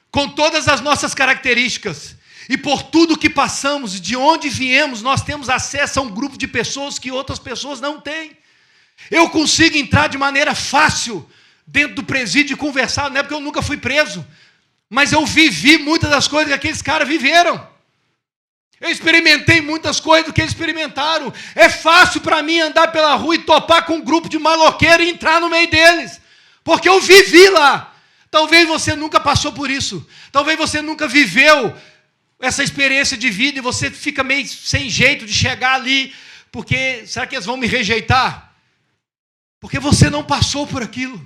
Com todas as nossas características, e por tudo que passamos, de onde viemos, nós temos acesso a um grupo de pessoas que outras pessoas não têm. Eu consigo entrar de maneira fácil dentro do presídio e conversar, não é porque eu nunca fui preso, mas eu vivi muitas das coisas que aqueles caras viveram. Eu experimentei muitas coisas que eles experimentaram. É fácil para mim andar pela rua e topar com um grupo de maloqueiros e entrar no meio deles, porque eu vivi lá. Talvez você nunca passou por isso. Talvez você nunca viveu essa experiência de vida e você fica meio sem jeito de chegar ali, porque será que eles vão me rejeitar? Porque você não passou por aquilo.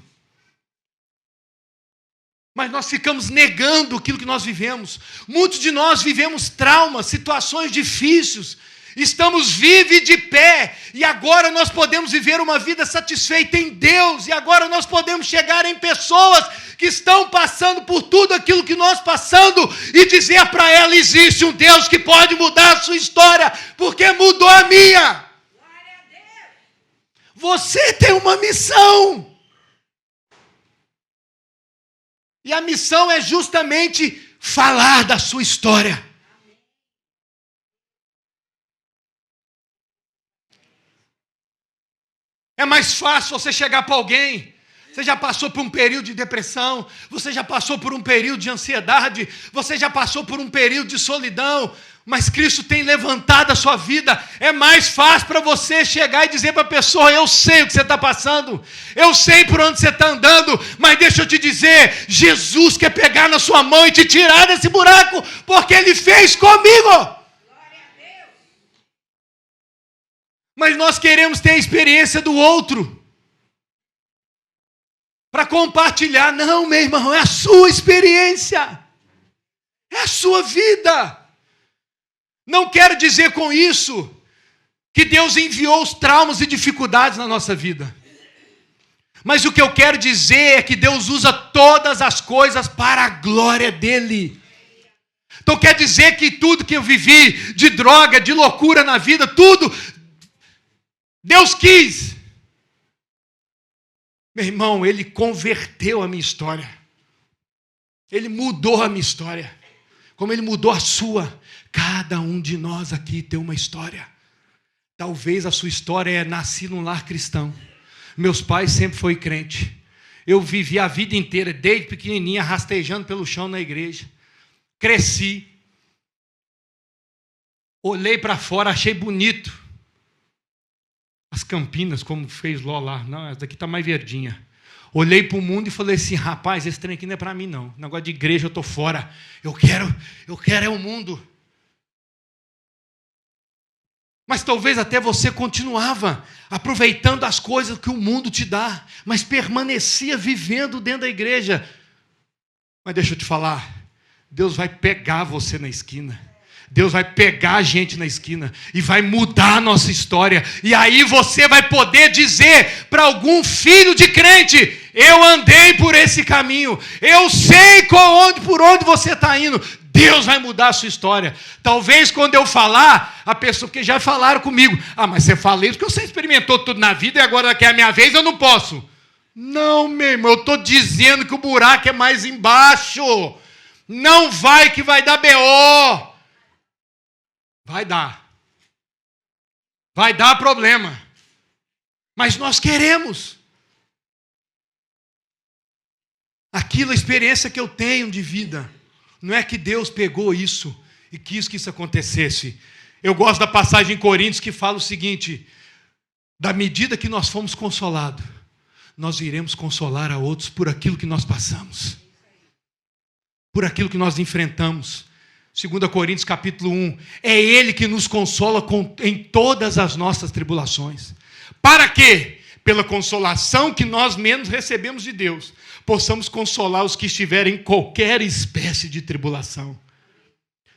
Mas nós ficamos negando aquilo que nós vivemos. Muitos de nós vivemos traumas, situações difíceis. Estamos vivos e de pé, e agora nós podemos viver uma vida satisfeita em Deus, e agora nós podemos chegar em pessoas que estão passando por tudo aquilo que nós passando, e dizer para ela: existe um Deus que pode mudar a sua história, porque mudou a minha. Você tem uma missão, e a missão é justamente falar da sua história. É mais fácil você chegar para alguém: você já passou por um período de depressão, você já passou por um período de ansiedade, você já passou por um período de solidão, mas Cristo tem levantado a sua vida. É mais fácil para você chegar e dizer para a pessoa: eu sei o que você está passando, eu sei por onde você está andando, mas deixa eu te dizer, Jesus quer pegar na sua mão e te tirar desse buraco, porque Ele fez comigo. Mas nós queremos ter a experiência do outro para compartilhar. Não, meu irmão, é a sua experiência, é a sua vida. Não quero dizer com isso que Deus enviou os traumas e dificuldades na nossa vida, mas o que eu quero dizer é que Deus usa todas as coisas para a glória dEle. Então quer dizer que tudo que eu vivi de droga, de loucura na vida, tudo Deus quis. Meu irmão, Ele converteu a minha história. Ele mudou a minha história, como Ele mudou a sua. Cada um de nós aqui tem uma história. Talvez a sua história é: nasci num lar cristão, meus pais sempre foram crentes, eu vivi a vida inteira, desde pequenininha, rastejando pelo chão na igreja, cresci, olhei para fora, achei bonito as Campinas, como fez Ló lá. Não, essa daqui está mais verdinha. Olhei para o mundo e falei assim: rapaz, esse trem aqui não é para mim não. Negócio de igreja eu estou fora. Eu quero é o mundo. Mas talvez até você continuava aproveitando as coisas que o mundo te dá, mas permanecia vivendo dentro da igreja. Mas deixa eu te falar, Deus vai pegar você na esquina. Deus vai pegar a gente na esquina e vai mudar a nossa história. E aí você vai poder dizer para algum filho de crente: eu andei por esse caminho, eu sei por onde você está indo. Deus vai mudar a sua história. Talvez quando eu falar, a pessoa, porque já falaram comigo: ah, mas você fala isso porque você experimentou tudo na vida e agora que é a minha vez eu não posso. Não, meu irmão, eu estou dizendo que o buraco é mais embaixo. Não vai que vai dar BO. Vai dar problema, mas nós queremos. Aquilo, a experiência que eu tenho de vida, não é que Deus pegou isso e quis que isso acontecesse. Eu gosto da passagem em Coríntios que fala o seguinte: da medida que nós fomos consolados, nós iremos consolar a outros por aquilo que nós passamos, por aquilo que nós enfrentamos. 2 Coríntios capítulo 1, é Ele que nos consola em todas as nossas tribulações. Para quê? pela consolação que nós menos recebemos de Deus, possamos consolar os que estiverem em qualquer espécie de tribulação.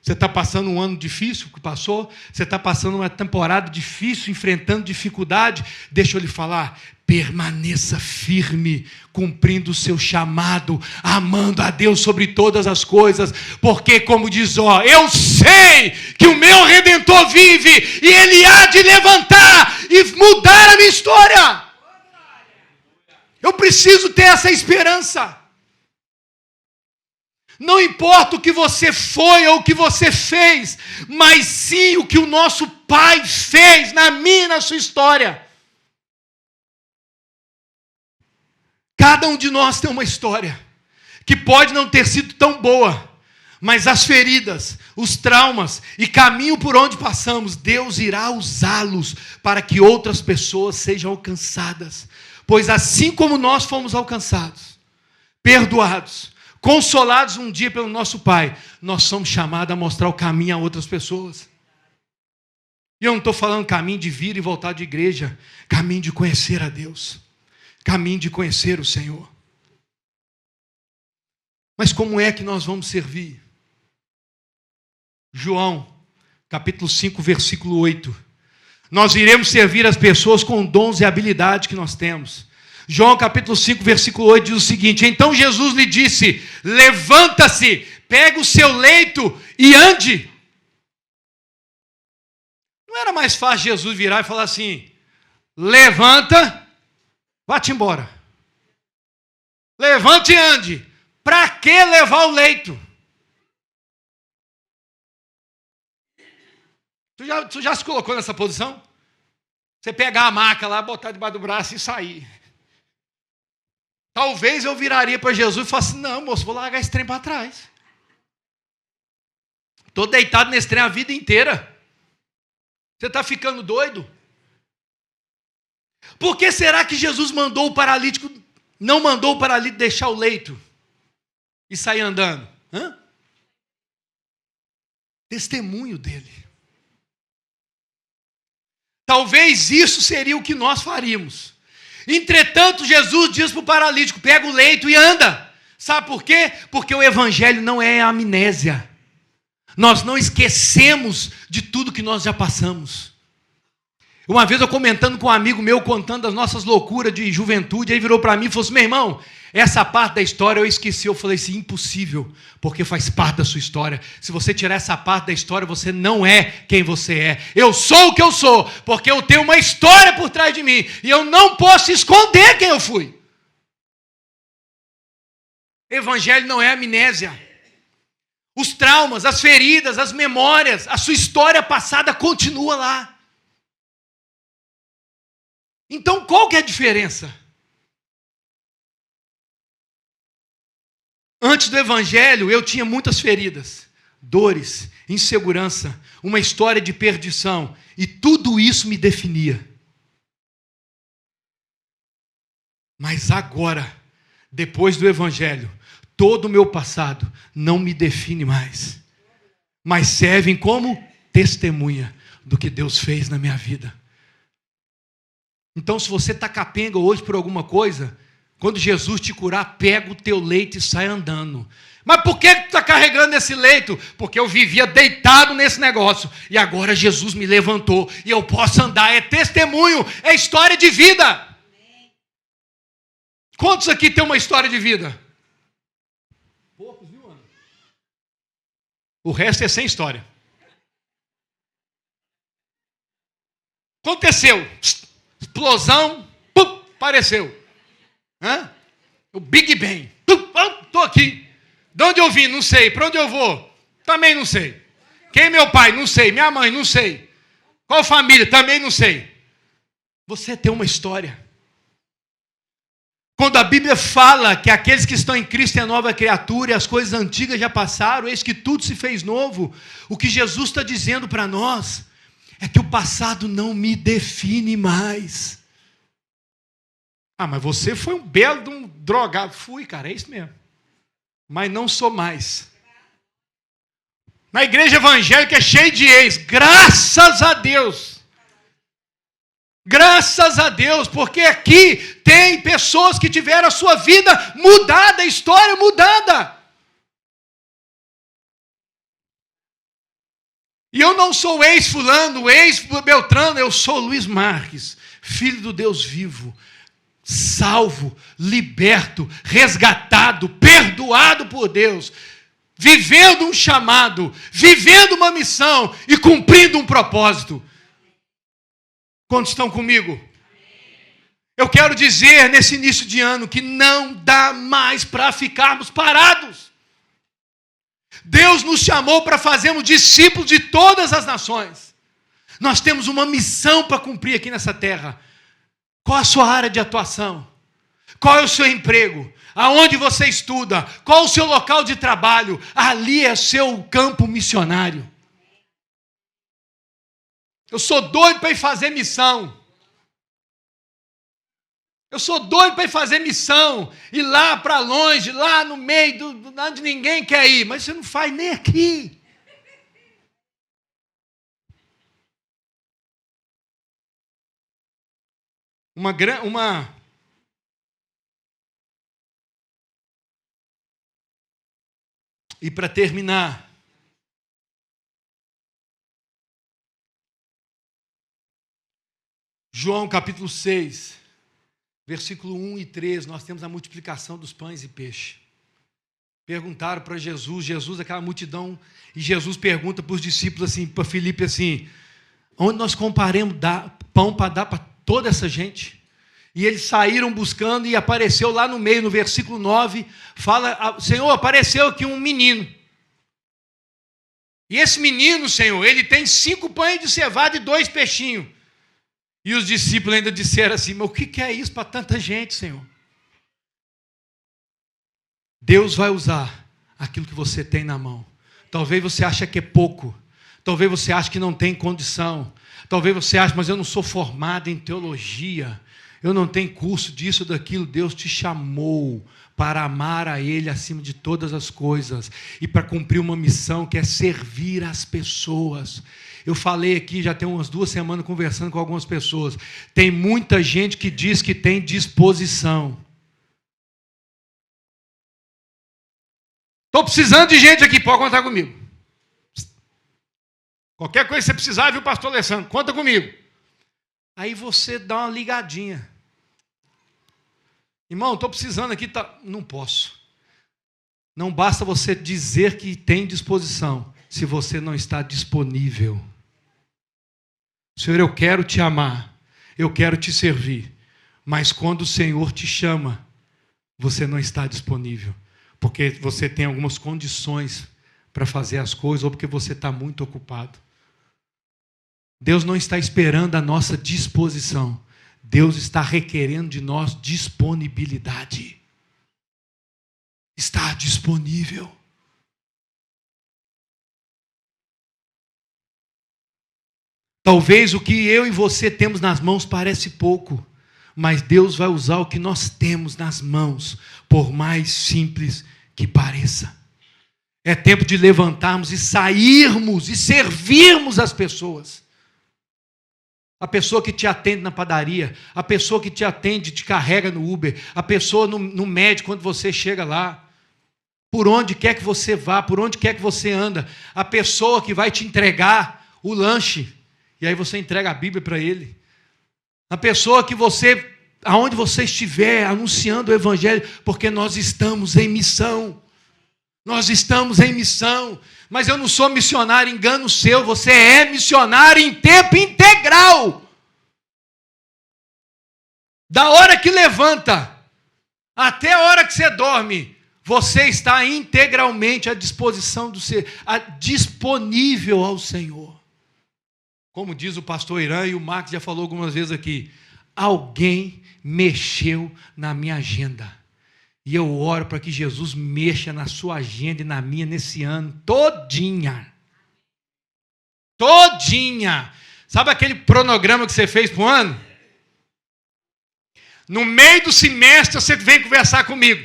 Você está passando um ano difícil que passou? Você está passando uma temporada difícil, enfrentando dificuldade? Deixa eu lhe falar, permaneça firme, cumprindo o seu chamado, amando a Deus sobre todas as coisas, porque como diz Jó, eu sei que o meu Redentor vive, e Ele há de levantar e mudar a minha história. Eu preciso ter essa esperança. Não importa o que você foi ou o que você fez, mas sim o que o nosso Pai fez na minha e na sua história. Cada um de nós tem uma história que pode não ter sido tão boa, mas as feridas, os traumas e caminho por onde passamos, Deus irá usá-los para que outras pessoas sejam alcançadas. Pois assim como nós fomos alcançados, perdoados, consolados um dia pelo nosso Pai, nós somos chamados a mostrar o caminho a outras pessoas. E eu não estou falando caminho de vir e voltar de igreja, caminho de conhecer a Deus, caminho de conhecer o Senhor. Mas como é que nós vamos servir? João, capítulo 5, versículo 8. Nós iremos servir as pessoas com dons e habilidades que nós temos. João capítulo 5, versículo 8 diz o seguinte: então Jesus lhe disse, levanta-se, pega o seu leito e ande. Não era mais fácil Jesus virar e falar assim, levanta, vá-te embora. Levante e ande. Para que levar o leito? Tu já se colocou nessa posição? Você pegar a maca lá, botar debaixo do braço e sair. Talvez eu viraria para Jesus e falasse assim, não, moço, vou largar esse trem para trás. Estou deitado nesse trem a vida inteira. Você está ficando doido? Por que será que Jesus mandou o paralítico, não mandou o paralítico deixar o leito e sair andando? Testemunho dele. Talvez isso seria o que nós faríamos. Entretanto, Jesus diz para o paralítico, pega o leito e anda. Sabe por quê? Porque o evangelho não é amnésia. Nós não esquecemos de tudo que nós já passamos. Uma vez eu comentando com um amigo meu, contando as nossas loucuras de juventude, aí virou para mim e falou assim, meu irmão, essa parte da história eu esqueci. Eu falei assim, impossível, porque faz parte da sua história. Se você tirar essa parte da história, você não é quem você é. Eu sou o que eu sou, porque eu tenho uma história por trás de mim, e eu não posso esconder quem eu fui. Evangelho não é amnésia. Os traumas, as feridas, as memórias, a sua história passada continua lá. Então, qual que é a diferença? Antes do evangelho, eu tinha muitas feridas, dores, insegurança, uma história de perdição, e tudo isso me definia. Mas agora, depois do evangelho, todo o meu passado não me define mais, mas servem como testemunha do que Deus fez na minha vida. Então, se você está capenga hoje por alguma coisa, quando Jesus te curar, pega o teu leito e sai andando. Mas por que tu está carregando esse leito? Porque eu vivia deitado nesse negócio, e agora Jesus me levantou, e eu posso andar. É testemunho, é história de vida. Quantos aqui tem uma história de vida? Poucos, viu, Ana? O resto é sem história. Aconteceu. Explosão, pum, apareceu. O Big Bang. Estou aqui. De onde eu vim? Não sei. Para onde eu vou? Também não sei. Quem é meu pai? Não sei. Minha mãe? Não sei. Qual família? Também não sei. Você tem uma história. Quando a Bíblia fala que aqueles que estão em Cristo é nova criatura e as coisas antigas já passaram, eis que tudo se fez novo, o que Jesus está dizendo para nós é que o passado não me define mais. Ah, mas você foi um belo de um drogado. Fui, cara, é isso mesmo. Mas não sou mais. Na igreja evangélica é cheio de ex. Graças a Deus. Graças a Deus, porque aqui tem pessoas que tiveram a sua vida mudada, a história mudada. E eu não sou ex-fulano, ex-beltrano, eu sou Luiz Marques, filho do Deus vivo, salvo, liberto, resgatado, perdoado por Deus, vivendo um chamado, vivendo uma missão e cumprindo um propósito. Quantos estão comigo? Eu quero dizer nesse início de ano que não dá mais para ficarmos parados. Deus nos chamou para fazermos discípulos de todas as nações. Nós temos uma missão para cumprir aqui nessa terra. Qual a sua área de atuação? Qual é o seu emprego? Aonde você estuda? Qual o seu local de trabalho? Ali é seu campo missionário. Eu sou doido para ir fazer missão. Eu sou doido para ir fazer missão. Ir lá para longe, lá no meio, onde ninguém quer ir. Mas você não faz nem aqui. E para terminar, João capítulo 6, versículo 1 e 3, nós temos a multiplicação dos pães e peixe. Perguntaram para Jesus, aquela multidão, e Jesus pergunta para os discípulos assim, para Filipe assim, onde nós comparemos pão para dar para toda essa gente? E eles saíram buscando e apareceu lá no meio, no versículo 9, fala, Senhor, apareceu aqui um menino. E esse menino, Senhor, ele tem 5 pães de cevada e 2 peixinhos. E os discípulos ainda disseram assim, mas o que é isso para tanta gente, Senhor? Deus vai usar aquilo que você tem na mão. Talvez você ache que é pouco. Talvez você ache que não tem condição. Talvez você ache, mas eu não sou formado em teologia. Eu não tenho curso disso ou daquilo. Deus te chamou para amar a Ele acima de todas as coisas. E para cumprir uma missão que é servir as pessoas. Eu falei aqui, já tem umas 2 semanas conversando com algumas pessoas. Tem muita gente que diz que tem disposição. Estou precisando de gente aqui, pode contar comigo. Qualquer coisa que você precisar, viu, pastor Alessandro? Conta comigo. Aí você dá uma ligadinha. Irmão, estou precisando aqui, tá... não posso. Não basta você dizer que tem disposição, se você não está disponível. Senhor, eu quero te amar, eu quero te servir, mas quando o Senhor te chama, você não está disponível, porque você tem algumas condições para fazer as coisas, ou porque você está muito ocupado. Deus não está esperando a nossa disposição, Deus está requerendo de nós disponibilidade. Estar disponível. Talvez o que eu e você temos nas mãos parece pouco, mas Deus vai usar o que nós temos nas mãos, por mais simples que pareça. É tempo de levantarmos e sairmos e servirmos as pessoas. A pessoa que te atende na padaria, a pessoa que te atende, te carrega no Uber, a pessoa no médico quando você chega lá, por onde quer que você vá, por onde quer que você anda, a pessoa que vai te entregar o lanche, e aí você entrega a Bíblia para ele. A pessoa que você, aonde você estiver, anunciando o Evangelho, porque nós estamos em missão. Nós estamos em missão. Mas eu não sou missionário, engano seu, você é missionário em tempo integral. Da hora que levanta, até a hora que você dorme, você está integralmente à disposição do Senhor, disponível ao Senhor. Como diz o pastor Irã, e o Marcos já falou algumas vezes aqui, alguém mexeu na minha agenda. E eu oro para que Jesus mexa na sua agenda e na minha nesse ano todinha. Todinha. Sabe aquele cronograma que você fez para o ano? No meio do semestre você vem conversar comigo.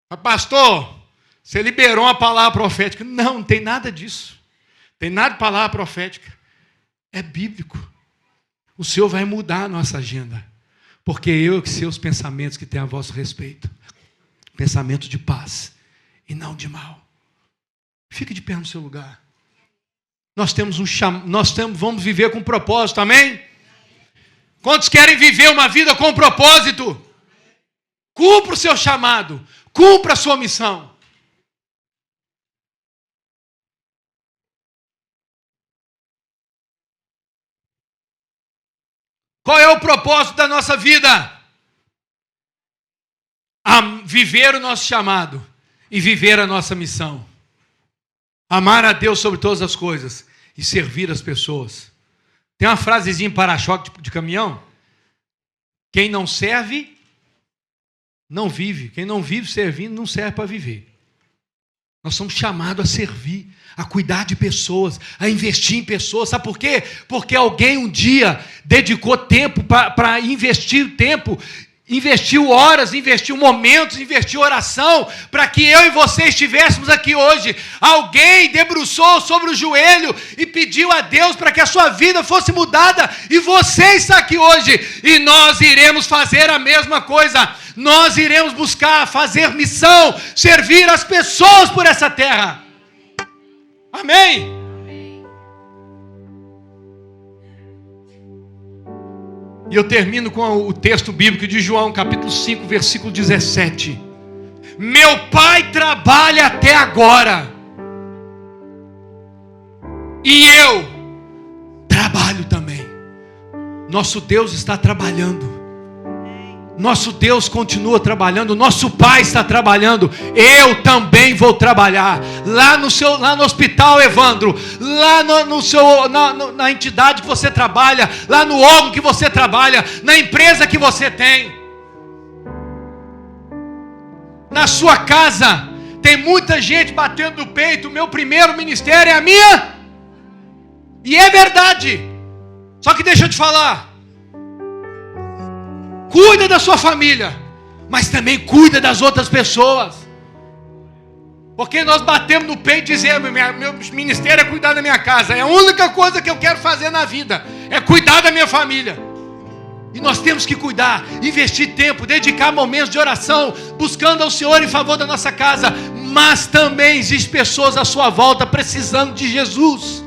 Mas, pastor, você liberou uma palavra profética. Não tem nada disso. Tem nada de palavra profética. É bíblico. O Senhor vai mudar a nossa agenda. Porque eu sei os pensamentos que tenho a vosso respeito. Pensamento de paz e não de mal. Fique de pé no seu lugar. Vamos viver com propósito, amém? Quantos querem viver uma vida com propósito? Cumpra o seu chamado, cumpra a sua missão. Qual é o propósito da nossa vida? Viver o nosso chamado e viver a nossa missão. Amar a Deus sobre todas as coisas e servir as pessoas. Tem uma frasezinha em para-choque de caminhão. Quem não serve, não vive. Quem não vive servindo, não serve para viver. Nós somos chamados a servir, a cuidar de pessoas, a investir em pessoas. Sabe por quê? Porque alguém um dia dedicou tempo para investir tempo, investiu horas, investiu momentos, investiu oração, para que eu e você estivéssemos aqui hoje. Alguém debruçou sobre o joelho e pediu a Deus para que a sua vida fosse mudada, e você está aqui hoje, e nós iremos fazer a mesma coisa. Nós iremos buscar fazer missão, servir as pessoas por essa terra. Amém? E eu termino com o texto bíblico de João, capítulo 5, versículo 17. Meu Pai trabalha até agora, e eu trabalho também. Nosso Deus está trabalhando. Nosso Deus continua trabalhando, nosso Pai está trabalhando. Eu também vou trabalhar lá no hospital, Evandro, lá na entidade que você trabalha, lá no órgão que você trabalha, na empresa que você tem, na sua casa. Tem muita gente batendo no peito: o meu primeiro ministério é a minha. E é verdade. Só que deixa eu te falar, cuida da sua família, mas também cuida das outras pessoas. Porque nós batemos no peito e dizemos: meu ministério é cuidar da minha casa. É a única coisa que eu quero fazer na vida, é cuidar da minha família. E nós temos que cuidar, investir tempo, dedicar momentos de oração, buscando ao Senhor em favor da nossa casa. Mas também existem pessoas à sua volta precisando de Jesus.